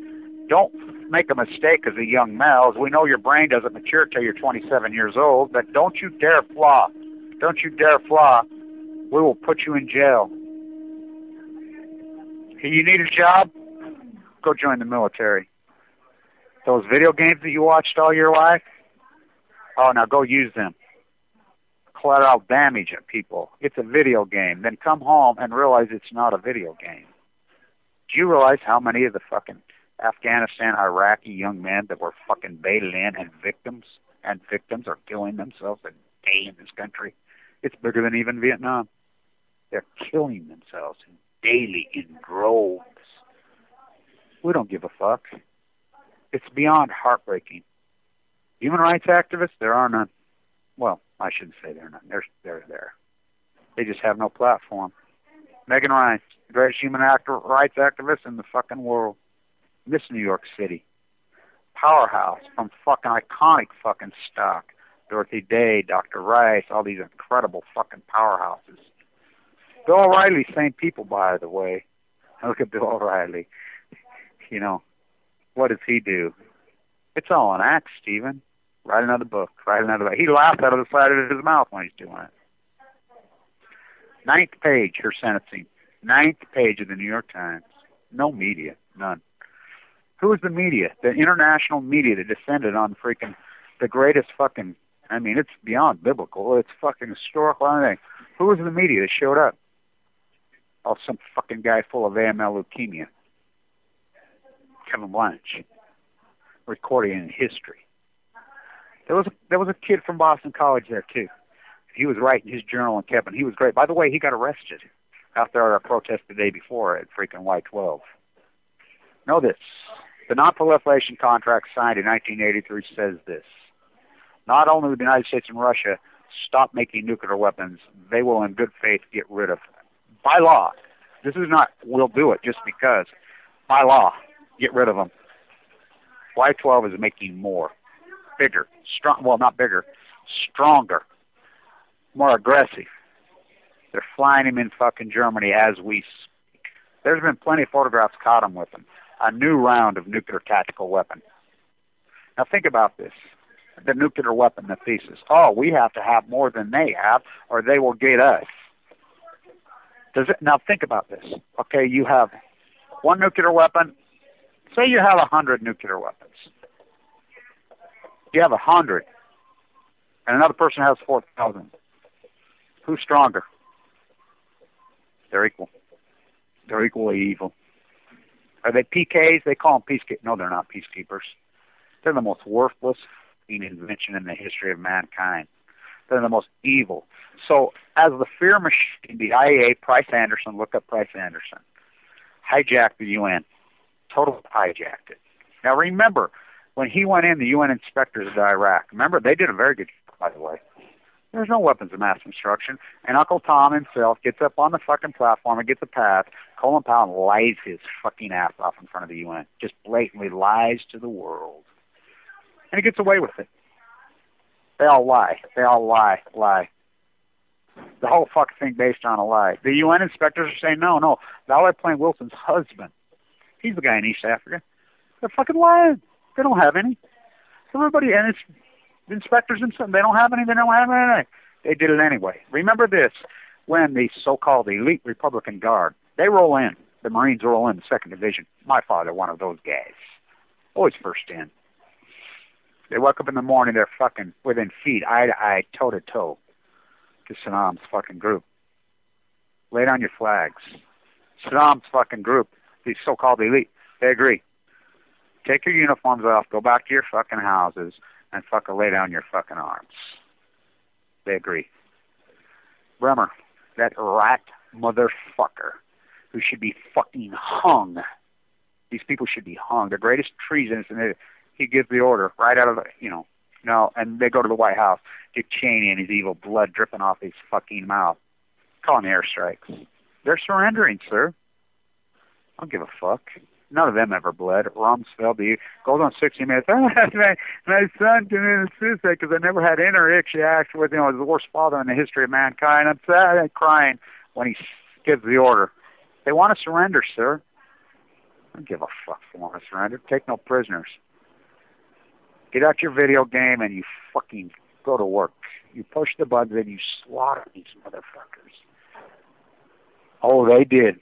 Don't make a mistake as a young male. As we know, your brain doesn't mature till you're 27 years old, but don't you dare flaw. Don't you dare flaw. We will put you in jail. You need a job? Go join the military. Those video games that you watched all your life? Oh, now go use them. Collateral damage at people. It's a video game. Then come home and realize it's not a video game. Do you realize how many of the fucking Afghanistan, Iraqi young men that were fucking baited in and victims are killing themselves a day in this country? It's bigger than even Vietnam. They're killing themselves daily in droves. We don't give a fuck. It's beyond heartbreaking. Human rights activists, there are none. Well, I shouldn't say they're none. They're there. They just have no platform. Megan Rice, the greatest human rights activist in the fucking world. Miss New York City. Powerhouse from fucking iconic fucking stock. Dorothy Day, Dr. Rice, all these incredible fucking powerhouses. Bill O'Reilly, same people, by the way. Look at Bill O'Reilly. You know, what does he do? It's all an act, Stephen. Write another book. He laughs out of the side of his mouth when he's doing it. 9th page, her sentencing. 9th page of the New York Times. No media. None. Who is the media? The international media that descended on freaking the greatest fucking, I mean, it's beyond biblical. It's fucking historical. Anything. Who was the media that showed up? Oh, some fucking guy full of AML leukemia. Kevin Blanch. Recording in history. There was a kid from Boston College there too. He was writing his journal and Kevin. He was great. By the way, he got arrested after a protest the day before at freaking Y12. Know this. The non-proliferation contract signed in 1983 says this. Not only will the United States and Russia stop making nuclear weapons, they will in good faith get rid of, by law. This is not we'll do it just because. By law, get rid of them. Y12 is making more. Bigger. Strong. Well, not bigger. Stronger. More aggressive. They're flying him in fucking Germany as we speak. There's been plenty of photographs caught him with them. A new round of nuclear tactical weapon. Now think about this. the nuclear weapon, the thesis. Oh, we have to have more than they have, or they will get us. Now think about this. Okay, you have one nuclear weapon. Say you have 100 nuclear weapons. You have 100, and another person has 4,000. Who's stronger? They're equal. They're equally evil. Are they PKs? They call them peacekeepers. No, they're not peacekeepers. They're the most worthless invention in the history of mankind. They're the most evil. So, as the fear machine, the IAEA, Price Anderson, look up Price Anderson, hijacked the UN. Totally hijacked it. Now, remember, when he went in, the UN inspectors of Iraq, remember, they did a very good job, by the way. There's no weapons of mass destruction. And Uncle Tom himself gets up on the fucking platform and gets a pass. Colin Powell lies his fucking ass off in front of the UN. Just blatantly lies to the world. And he gets away with it. They all lie. They all lie. The whole fucking thing based on a lie. The UN inspectors are saying, no. Valerie Plame Wilson's husband, he's the guy in East Africa. They're fucking lying. They don't have any. Everybody, and it's the inspectors themselves, they don't have any, they don't have anything. They did it anyway. Remember this, when the so-called elite Republican Guard, they roll in, the Marines roll in, the 2nd Division. My father, one of those guys. Always first in. They wake up in the morning, they're fucking within feet, eye to eye, toe to toe, to Saddam's fucking group. Lay down your flags. Saddam's fucking group, the so-called elite, they agree. Take your uniforms off, go back to your fucking houses, and fucking lay down your fucking arms. They agree. Bremer, that rat motherfucker who should be fucking hung. These people should be hung. The greatest treason is he gives the order right out of the, and they go to the White House. Dick Cheney and his evil blood dripping off his fucking mouth. Calling airstrikes. They're surrendering, sir. I don't give a fuck. None of them ever bled. Rumsfeld, he goes on 60 Minutes. My son committed suicide because I never had interaction with him. I was the worst father in the history of mankind. I'm sad and crying when he gives the order. They want to surrender, sir. I don't give a fuck if they want to surrender. Take no prisoners. Get out your video game and you fucking go to work. You push the buttons and you slaughter these motherfuckers. Oh, they did.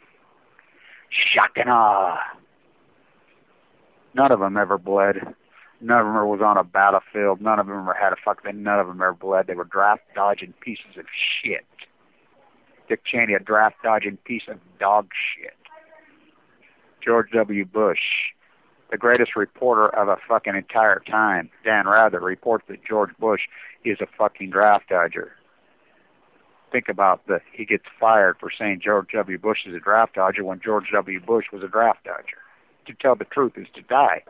Shock and awe. None of them ever bled. None of them ever was on a battlefield. None of them ever had a fucking. None of them ever bled. They were draft-dodging pieces of shit. Dick Cheney, a draft-dodging piece of dog shit. George W. Bush, the greatest reporter of a fucking entire time, Dan Rather, reports that George Bush is a fucking draft-dodger. Think about he gets fired for saying George W. Bush is a draft-dodger when George W. Bush was a draft-dodger. To tell the truth is to die.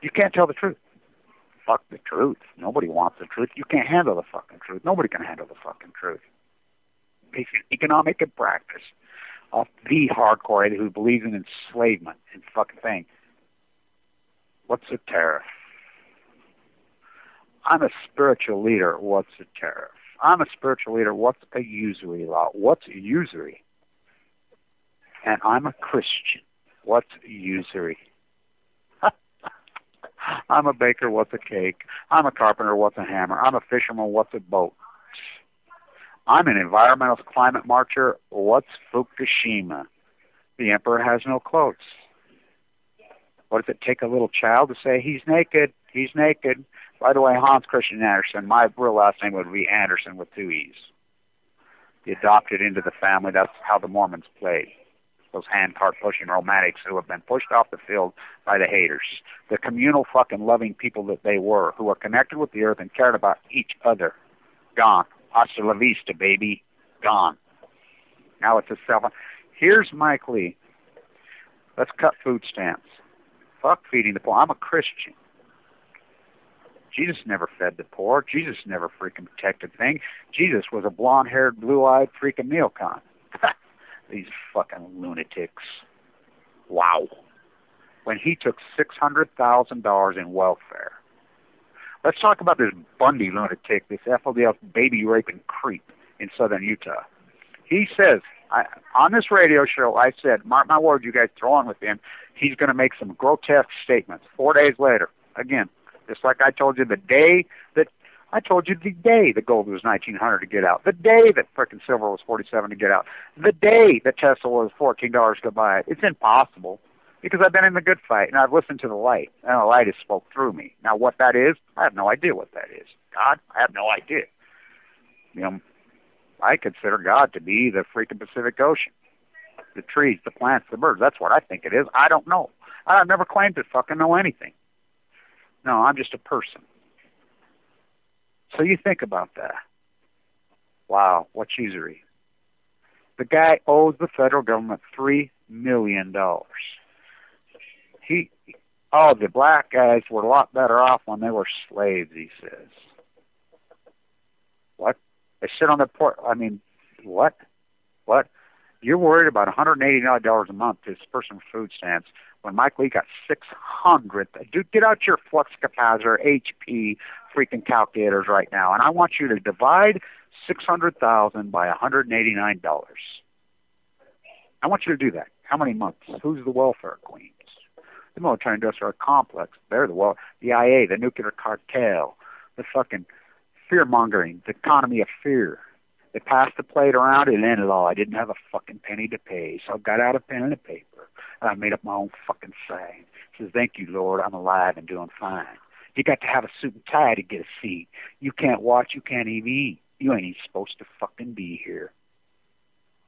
You can't tell the truth. Fuck the truth. Nobody wants the truth. You can't handle the fucking truth. Nobody can handle the fucking truth. Basic economic and practice of the hardcore who believes in enslavement and fucking thing. What's a tariff? I'm a spiritual leader. What's a tariff? I'm a spiritual leader. What's a usury law? What's usury? And I'm a Christian. What's usury? I'm a baker. What's a cake? I'm a carpenter. What's a hammer? I'm a fisherman. What's a boat? I'm an environmentalist climate marcher. What's Fukushima? The emperor has no clothes. What does it take a little child to say, he's naked, he's naked? By the way, Hans Christian Andersen, my real last name would be Anderson with 2 E's. He adopted into the family. That's how the Mormons played. Those handcart pushing romantics who have been pushed off the field by the haters. The communal fucking loving people that they were, who were connected with the earth and cared about each other. Gone. Hasta la vista, baby. Gone. Now it's a self. Here's Mike Lee. Let's cut food stamps. Fuck feeding the poor. I'm a Christian. Jesus never fed the poor. Jesus never freaking protected things. Jesus was a blonde-haired, blue-eyed freaking neocon. These fucking lunatics. Wow. When he took $600,000 in welfare. Let's talk about this Bundy lunatic, this FLDS baby-raping creep in southern Utah. He says, on this radio show, I said, mark my words, you guys throw on with him, he's going to make some grotesque statements. 4 days later, again, Just like I told you the day the gold was 1900 to get out, the day that frickin' silver was 47 to get out, the day that Tesla was $14 to buy it. It's impossible because I've been in the good fight and I've listened to the light, and the light has spoke through me. Now, what that is, I have no idea what that is. God, I have no idea. You know, I consider God to be the freaking Pacific Ocean, the trees, the plants, the birds. That's what I think it is. I don't know. I've never claimed to fucking know anything. No, I'm just a person. So you think about that. Wow, what cheesery. The guy owes the federal government $3 million. The black guys were a lot better off when they were slaves, he says. What? They sit on the porch. I mean, what? What? You're worried about $189 a month to disperse from food stamps when Mike Lee got 600. Dude, get out your flux capacitor, HP, freaking calculators right now, and I want you to divide 600,000 by $189. I want you to do that. How many months? Who's the welfare queens? The military-industrial complex. They're the IA, the nuclear cartel, the fucking fear-mongering, the economy of fear. They passed the plate around and ended it all. I didn't have a fucking penny to pay, so I got out a pen and a paper, and I made up my own fucking saying. It says, thank you, Lord, I'm alive and doing fine. You got to have a suit and tie to get a seat. You can't watch, you can't even eat. You ain't even supposed to fucking be here.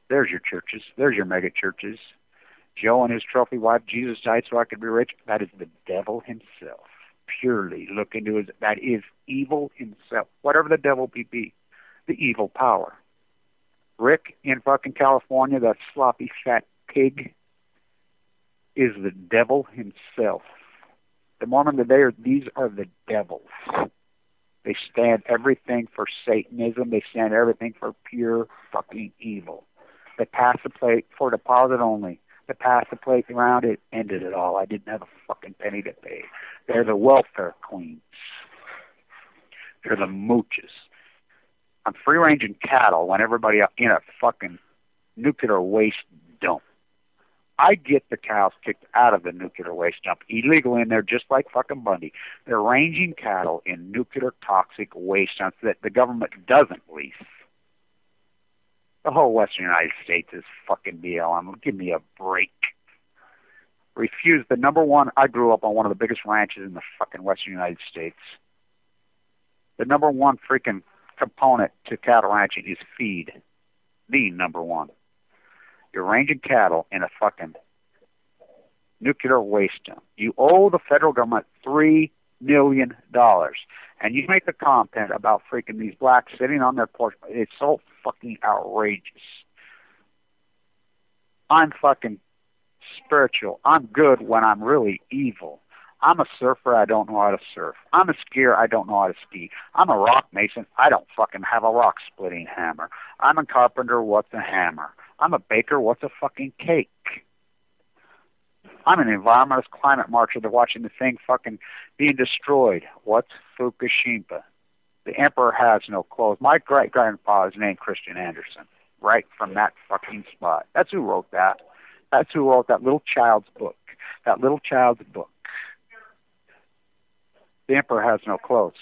There's your churches. There's your mega churches. Joe and his trophy wife, Jesus died so I could be rich. That is the devil himself. Purely look into his, that is evil himself. Whatever the devil be, the evil power. Rick in fucking California, that sloppy fat pig, is the devil himself. The Mormon today, these are the devils. They stand everything for Satanism. They stand everything for pure fucking evil. They pass the plate for deposit only. They pass the plate around, it ended it all. I didn't have a fucking penny to pay. They're the welfare queens. They're the mooches. I'm free-ranging cattle when everybody in a fucking nuclear waste dump. I get the cows kicked out of the nuclear waste dump, illegal in there, just like fucking Bundy. They're ranging cattle in nuclear toxic waste dumps that the government doesn't lease. The whole western United States is fucking BLM. Give me a break. Refuse the number one. I grew up on one of the biggest ranches in the fucking western United States. The number one freaking component to cattle ranching is feed. The number one. You're ranging cattle in a fucking nuclear waste dump. You owe the federal government $3 million. And you make the content about freaking these blacks sitting on their porch. It's so fucking outrageous. I'm fucking spiritual. I'm good when I'm really evil. I'm a surfer, I don't know how to surf. I'm a skier, I don't know how to ski. I'm a rock mason, I don't fucking have a rock splitting hammer. I'm a carpenter, what's a hammer? I'm a baker, what's a fucking cake? I'm an environmentalist climate marcher. They're watching the thing fucking being destroyed. What's Fukushima? The emperor has no clothes. My great-grandpa is named Christian Anderson, right from that fucking spot. That's who wrote that. That's who wrote that little child's book. That little child's book. The emperor has no clothes.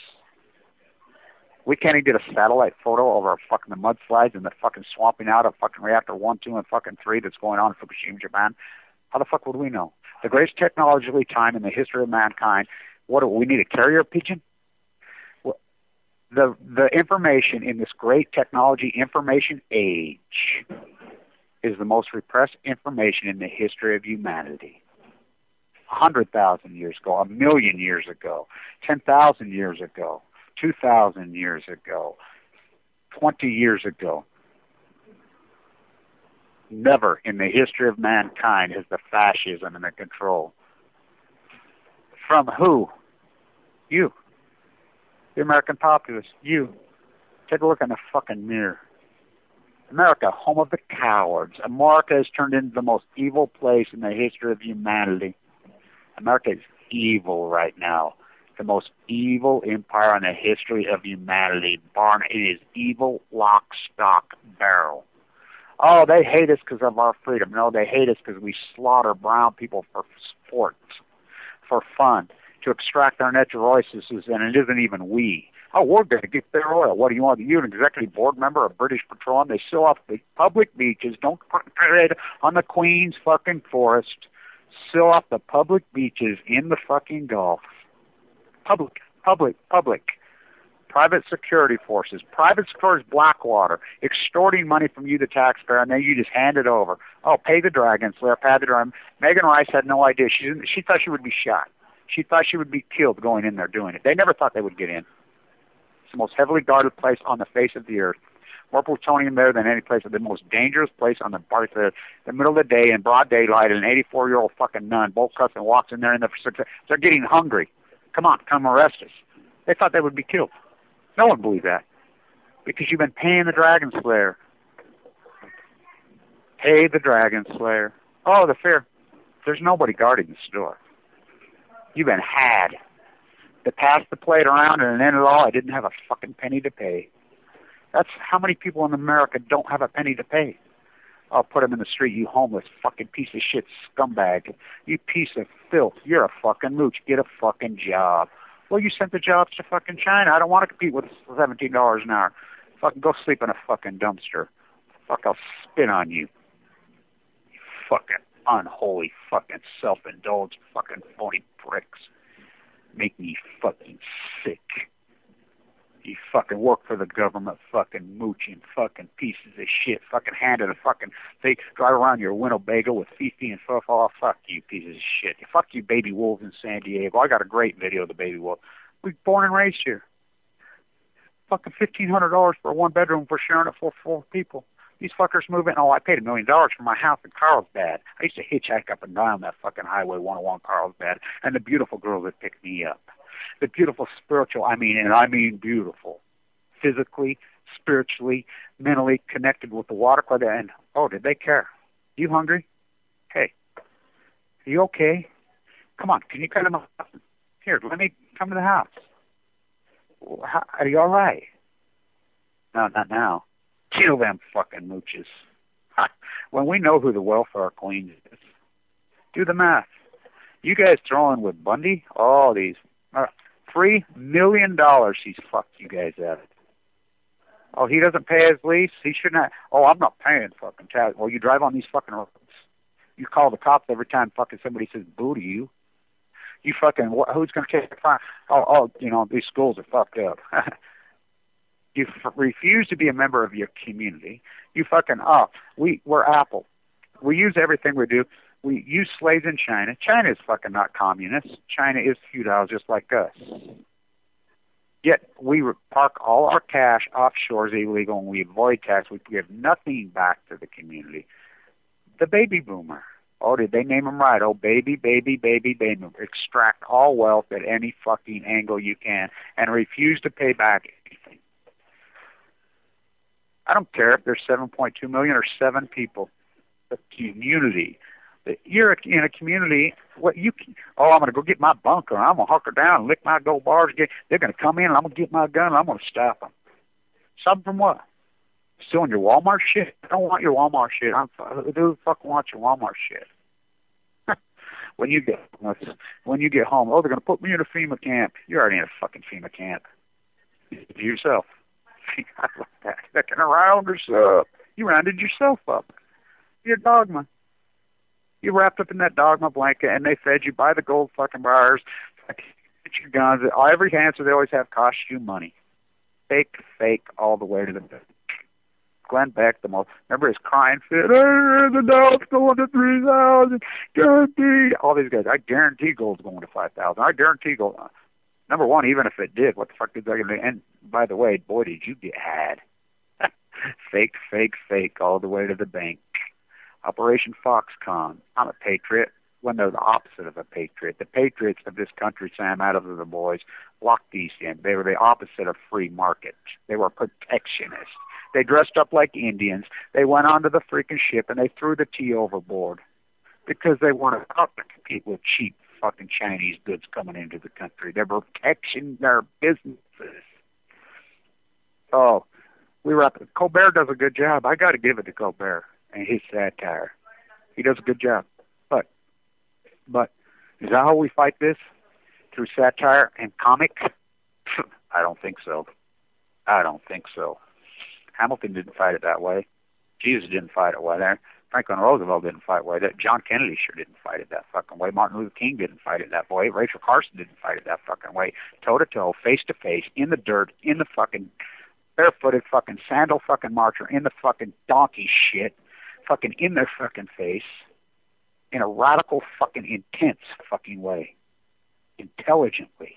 We can't even get a satellite photo over fucking the mudslides and the fucking swamping out of fucking reactor 1, 2, and fucking 3 that's going on in Fukushima, Japan. How the fuck would we know? The greatest technologically time in the history of mankind. What do we need? A carrier pigeon? Well, the information in this great technology information age is the most repressed information in the history of humanity. 100,000 years ago, 1,000,000 years ago, 10,000 years ago, 2,000 years ago, 20 years ago. Never in the history of mankind has the fascism and the control. From who? You. The American populace. You. Take a look in the fucking mirror. America, home of the cowards. America has turned into the most evil place in the history of humanity. America is evil right now. The most evil empire in the history of humanity. It is evil, lock, stock, barrel. Oh, they hate us because of our freedom. No, they hate us because we slaughter brown people for sport, for fun. to extract our natural resources, and it isn't even we. Oh, we're going to get their oil. What do you want? You an executive board member of British Petroleum? They seal off the public beaches. Don't tread on the Queen's fucking forest. Seal off the public beaches in the fucking Gulf. Public. Private security forces, private securities, Blackwater, extorting money from you, the taxpayer, and then you just hand it over. Oh, pay the dragon slayer, pay the dragon. Megan Rice had no idea. She thought she would be shot. She thought she would be killed going in there doing it. They never thought they would get in. It's the most heavily guarded place on the face of the earth. More plutonium there than any place. The most dangerous place on the middle of the day in broad daylight. And an 84-year-old fucking nun, both cussing, walks in there and they're getting hungry. Come on, come arrest us. They thought they would be killed. No one believed that because you've been paying the Dragon Slayer. Pay the Dragon Slayer. Oh, the fear. There's nobody guarding the store. You've been had. To pass the plate around and end it all, I didn't have a fucking penny to pay. That's how many people in America don't have a penny to pay. I'll put them in the street, you homeless fucking piece of shit scumbag. You piece of filth. You're a fucking mooch. Get a fucking job. Well, you sent the jobs to fucking China. I don't want to compete with $17 an hour. Fucking go sleep in a fucking dumpster. Fuck, I'll spit on you. You fucking unholy, fucking self-indulged, fucking phony pricks. Make me fucking sick. You fucking work for the government, fucking mooching, fucking pieces of shit. Fucking handed a fucking, they drive around your Winnebago with Fifi and stuff. Oh, fuck you, pieces of shit. Fuck you, baby wolves in San Diego. I got a great video of the baby wolf. We born and raised here. Fucking $1,500 for a one bedroom for sharing it for 4 people. These fuckers move in. Oh, I paid $1 million for my house in Carlsbad. I used to hitchhike up and down that fucking Highway 101 Carlsbad, and the beautiful girls that picked me up. The beautiful spiritual, I mean beautiful. Physically, spiritually, mentally connected with the water quality. And, oh, did they care? You hungry? Hey, are you okay? Come on, can you cut them up? Here, let me come to the house. Are you all right? No, not now. Kill them fucking mooches. When we know who the welfare queen is, do the math. You guys throwing with Bundy? Oh, these $3 million he's fucked you guys out of. Oh, he doesn't pay his lease? He shouldn't have. Oh, I'm not paying fucking tax. Well, you drive on these fucking roads. You call the cops every time fucking somebody says boo to you. You fucking, who's going to take the fine? Oh, you know, these schools are fucked up. You refuse to be a member of your community. You fucking, we're Apple. We use everything we do. We use slaves in China. China is fucking not communist. China is feudal just like us. Yet we park all our cash offshore is illegal and we avoid tax. We give nothing back to the community. The baby boomer. Oh, did they name him right? Oh, baby boomer. Extract all wealth at any fucking angle you can and refuse to pay back anything. I don't care if there's 7.2 million or 7 people. The community. You're in a community. What you? Oh, I'm going to go get my bunker. I'm going to hunker down and lick my gold bars. They're going to come in and I'm going to get my gun and I'm going to stop them. Stop them from what? Stealing your Walmart shit? I don't want your Walmart shit. Who the fuck wants your Walmart shit? When you get home, oh, they're going to put me in a FEMA camp. You're already in a fucking FEMA camp. Yourself. I like that. Sticking around yourself. You rounded yourself up. You're a dogma. You wrapped up in that dogma blanket, and they fed you by the gold fucking bars. Get your guns. Every answer they always have cost you money. Fake, all the way to the bank. Glenn Beck, the most. Remember his crying fit? Hey, the Dow's going to 3,000. Guaranteed. All these guys. I guarantee gold's going to 5,000. I guarantee gold. Number one, even if it did, what the fuck did that do? And by the way, boy, did you get had. Fake, all the way to the bank. Operation Foxconn. I'm a patriot when they're the opposite of a patriot. The patriots of this country, Sam Adams and the boys, blocked these in. They were the opposite of free market. They were protectionists. They dressed up like Indians. They went onto the freaking ship and they threw the tea overboard because they wanted out to compete with cheap fucking Chinese goods coming into the country. They're protecting their businesses. Oh, Colbert does a good job. I got to give it to Colbert and his satire. He does a good job. But is that how we fight this? through satire and comic? I don't think so. I don't think so. Hamilton didn't fight it that way. Jesus didn't fight it way there. Franklin Roosevelt didn't fight it way that. John Kennedy sure didn't fight it that fucking way. Martin Luther King didn't fight it that way. Rachel Carson didn't fight it that fucking way. Toe to toe, face to face, in the dirt, in the fucking barefooted fucking sandal fucking marcher, in the fucking donkey shit, fucking in their fucking face, in a radical fucking intense fucking way, intelligently,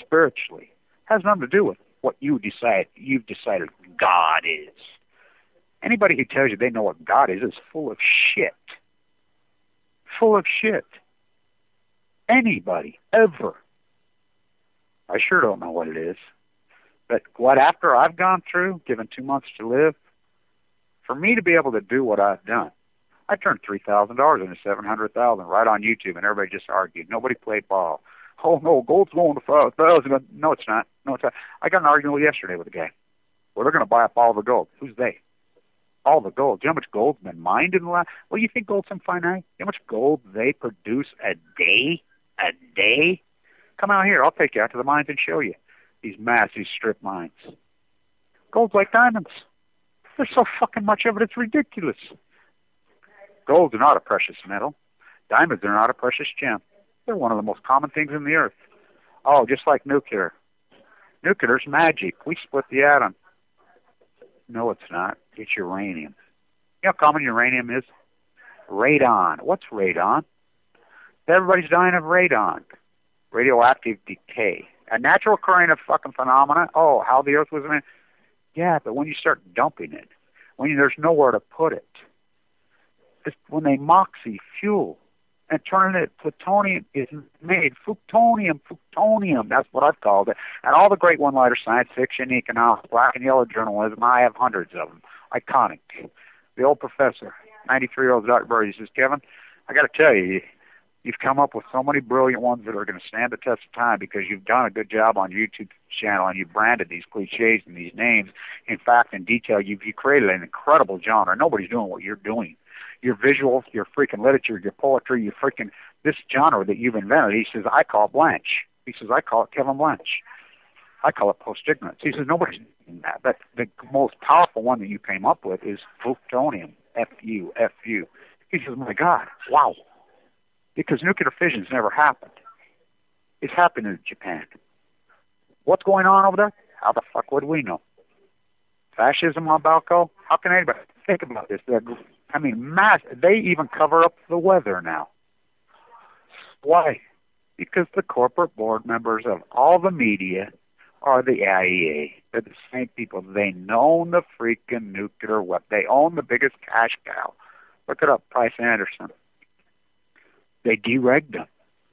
spiritually. Has nothing to do with what you've decided God is. Anybody who tells you they know what God is full of shit. Full of shit. Anybody, ever. I sure don't know what it is. But what after I've gone through, given 2 months to live, for me to be able to do what I've done, I turned $3,000 into $700,000 right on YouTube, and everybody just argued. Nobody played ball. Oh no, gold's going to $5,000. No, it's not. No, it's not. I got an argument yesterday with a guy. Well, they're going to buy up all the gold. Who's they? All the gold. Do you know how much gold's been mined in the last? Well, you think gold's infinite? You know how much gold they produce a day? A day? Come out here. I'll take you out to the mines and show you these massive strip mines. Gold's like diamonds. There's so fucking much of it, it's ridiculous. Gold's not a precious metal. Diamonds are not a precious gem. They're one of the most common things in the earth. Oh, just like nuclear. Nuclear's magic. We split the atom. No, it's not. It's uranium. You know how common uranium is? Radon. What's radon? Everybody's dying of radon. Radioactive decay. A natural occurring of fucking phenomena. Oh, how the earth was made. Yeah, but when you start dumping it, when there's nowhere to put it, when they moxie fuel and turn it, plutonium is made. Plutonium. That's what I've called it. And all the great one-liner science fiction, economics, black and yellow journalism, I have hundreds of them. Iconic. The old professor, 93-year-old Dr. Bird, he says, Kevin, I got to tell you, you've come up with so many brilliant ones that are going to stand the test of time because you've done a good job on YouTube channel and you've branded these cliches and these names. In fact, in detail, you've created an incredible genre. Nobody's doing what you're doing. Your visuals, your freaking literature, your poetry, your freaking, this genre that you've invented, he says, I call it Blanch. He says, I call it Kevin Blanch. I call it post-ignorance. He says, nobody's doing that. But the most powerful one that you came up with is plutonium, F-U, F-U. He says, my God, wow. Because nuclear fission's never happened. It's happened in Japan. What's going on over there? How the fuck would we know? Fascism on Balco? How can anybody think about this? They even cover up the weather now. Why? Because the corporate board members of all the media are the IEA. They're the same people. They own the freaking nuclear weapon. They own the biggest cash cow. Look it up, Price Anderson. They deregged them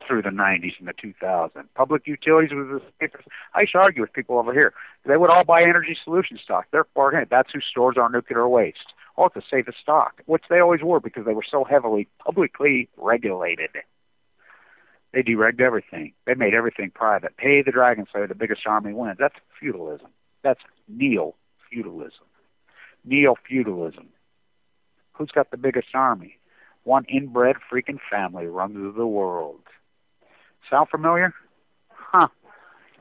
through the 90s and the 2000s. Public utilities was the safest. I used to argue with people over here. They would all buy energy solution stock. Therefore, that's who stores our nuclear waste. Oh, it's the safest stock, which they always were because they were so heavily publicly regulated. They deregged everything. They made everything private. Pay the dragon slayer, the biggest army wins. That's feudalism. That's neo-feudalism. Neo-feudalism. Who's got the biggest army? One inbred freaking family runs the world. Sound familiar? Huh.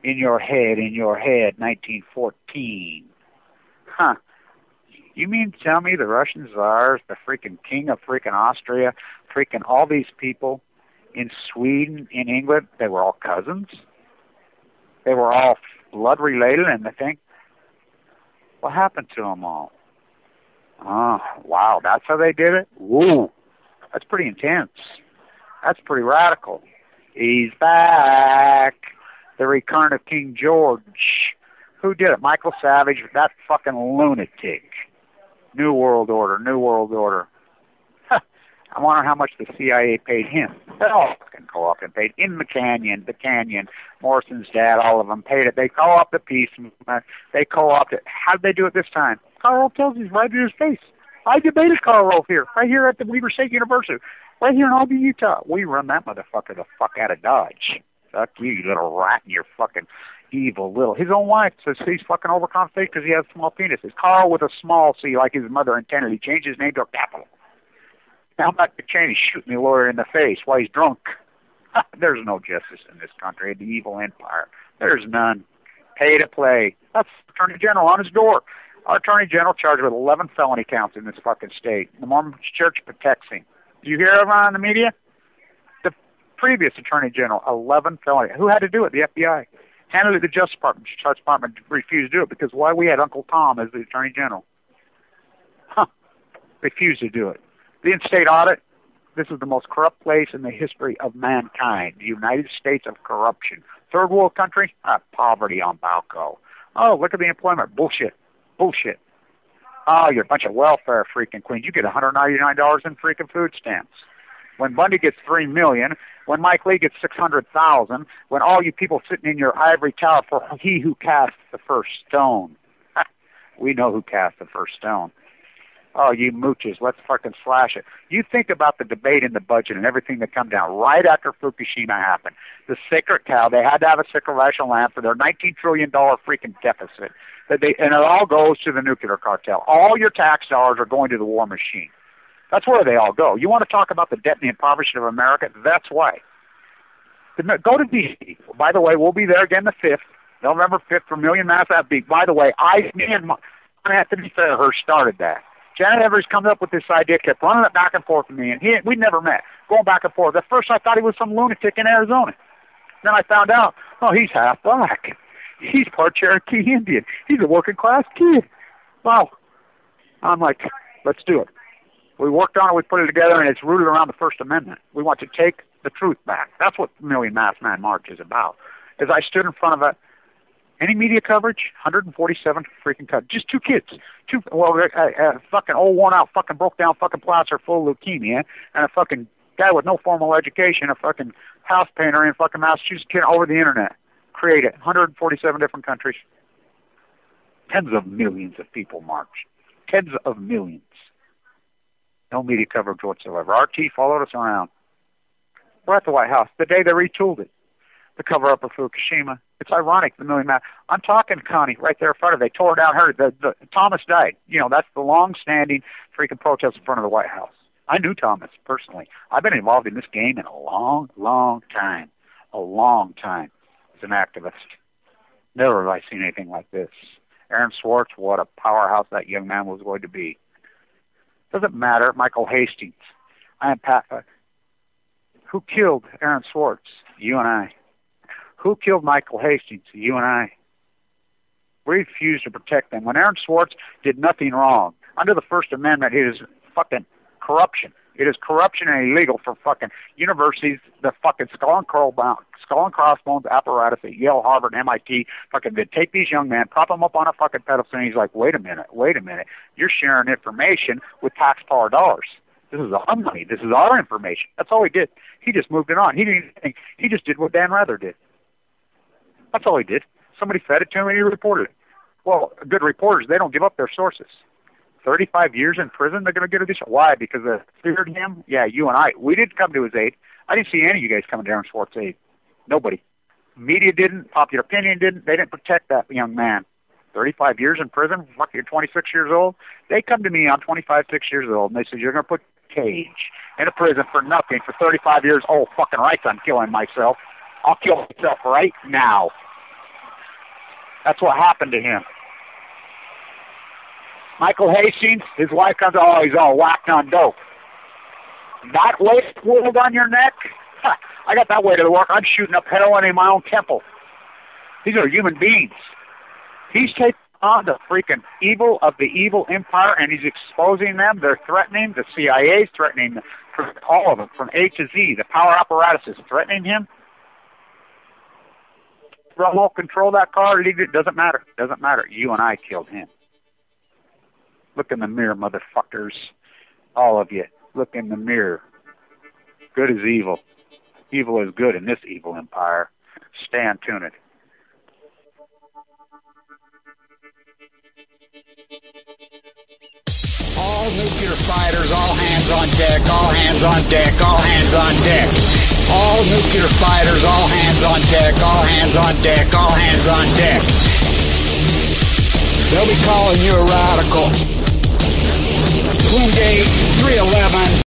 In your head, 1914. Huh. You mean to tell me the Russian czars, the freaking king of freaking Austria, freaking all these people in Sweden, in England, they were all cousins? They were all blood related, and they think, what happened to them all? Oh, wow, that's how they did it? Woo. That's pretty intense. That's pretty radical. He's back. The return of King George. Who did it? Michael Savage, that fucking lunatic. New World Order. I wonder how much the CIA paid him. They all fucking co-opted, paid in the Canyon, Morrison's dad, all of them paid it. They co-opted the peace movement. They co-opted. How did they do it this time? Carl tells you right in his face. I debated Karl Rove here, right here at the Weber State University, right here in Albany, Utah. We run that motherfucker the fuck out of Dodge. Fuck you little rat, and you're fucking evil little. His own wife says he's fucking overcompensated because he has small penises. Carl with a small C, like his mother intended. He changed his name to a capital. Now Matt McChaney shooting the lawyer in the face while he's drunk. There's no justice in this country, the evil empire. There's none. Pay to play. That's the Attorney General on his door. Our Attorney General charged with 11 felony counts in this fucking state. The Mormon Church protects him. Do you hear it on the media? The previous Attorney General, 11 felony. Who had to do it? The FBI. Handed it to the Justice Department. The Justice Department refused to do it because why? We had Uncle Tom as the Attorney General. Refused to do it. The in-state audit. This is the most corrupt place in the history of mankind. The United States of corruption. Third world country? Poverty on Balco. Oh, look at the employment. Bullshit. Bullshit. Oh, you're a bunch of welfare freaking queens. You get $199 in freaking food stamps. When Bundy gets $3 million, when Mike Lee gets $600,000, when all you people sitting in your ivory tower for he who cast the first stone. We know who cast the first stone. Oh, you mooches, let's fucking slash it. You think about the debate in the budget and everything that come down right after Fukushima happened. The sacred cow, they had to have a sacred ration land for their $19 trillion freaking deficit. And it all goes to the nuclear cartel. All your tax dollars are going to the war machine. That's where they all go. You want to talk about the debt and the impoverishment of America? That's why. Go to D.C. By the way, we'll be there again the 5th, November 5th for Million Mass Beat. By the way, me and Anthony Fairhurst started that. Janet Evers comes up with this idea, kept running it back and forth with me, and we never met, going back and forth. At first, I thought he was some lunatic in Arizona. Then I found out, oh, he's half black. He's part Cherokee Indian. He's a working-class kid. Wow. I'm like, let's do it. We worked on it, we put it together, and it's rooted around the First Amendment. We want to take the truth back. That's what the Million Masked Man March is about. As I stood in front of any media coverage, 147 freaking cuts. Just two kids. Fucking old, worn-out, fucking broke-down fucking plaster full of leukemia, and a fucking guy with no formal education, a fucking house painter in fucking Massachusetts, kid over the internet. Created 147 different countries. Tens of millions of people marched. Tens of millions. No media coverage whatsoever. RT followed us around. We're at the White House the day they retooled it. The cover-up of Fukushima. It's ironic, the Million Masked. I'm talking, Connie, right there in front of it. They tore down her. Thomas died. You know, that's the long-standing freaking protest in front of the White House. I knew Thomas personally. I've been involved in this game in a long, long time. A long time as an activist. Never have I seen anything like this. Aaron Swartz, what a powerhouse that young man was going to be. Doesn't matter. Michael Hastings. I am Pat. Who killed Aaron Swartz? You and I. Who killed Michael Hastings? You and I. We refused to protect them. When Aaron Swartz did nothing wrong, under the First Amendment, it is fucking corruption. It is corruption and illegal for fucking universities, the fucking skull and crossbones apparatus at Yale, Harvard, MIT, fucking they take these young men, prop them up on a fucking pedestal, and he's like, wait a minute, you're sharing information with taxpayer dollars. This is our money. This is our information. That's all he did. He just moved it on. He just did what Dan Rather did. That's all he did. Somebody fed it to him and he reported it. Well, good reporters, they don't give up their sources. 35 years in prison, they're going to get this. Why? Because they feared him? Yeah, you and I. We didn't come to his aid. I didn't see any of you guys coming to Aaron Swartz's aid. Nobody. Media didn't. Popular opinion didn't. They didn't protect that young man. 35 years in prison? Fuck, you're 26 years old? They come to me, I'm 25, 6 years old, and they say, you're going to put Cage in a prison for nothing for 35 years. Oh, fucking right, I'm killing myself. I'll kill myself right now. That's what happened to him. Michael Hastings, his wife comes, oh, he's all whacked on dope. That weight pulled on your neck? I got that way to work. I'm shooting up heroin in my own temple. These are human beings. He's taking on the freaking evil of the evil empire, and he's exposing them. They're threatening. The CIA's threatening all of them, from A to Z. The power apparatus is threatening him. Remote control that car, leave it, doesn't matter. Doesn't matter. You and I killed him. Look in the mirror, motherfuckers. All of you. Look in the mirror. Good is evil. Evil is good in this evil empire. Stand tuned.
All nuclear fighters, all hands on deck, all hands on deck, all hands on deck. All nuclear fighters, all hands on deck, all hands on deck, all hands on deck. They'll be calling you a radical. Twin Gate 311.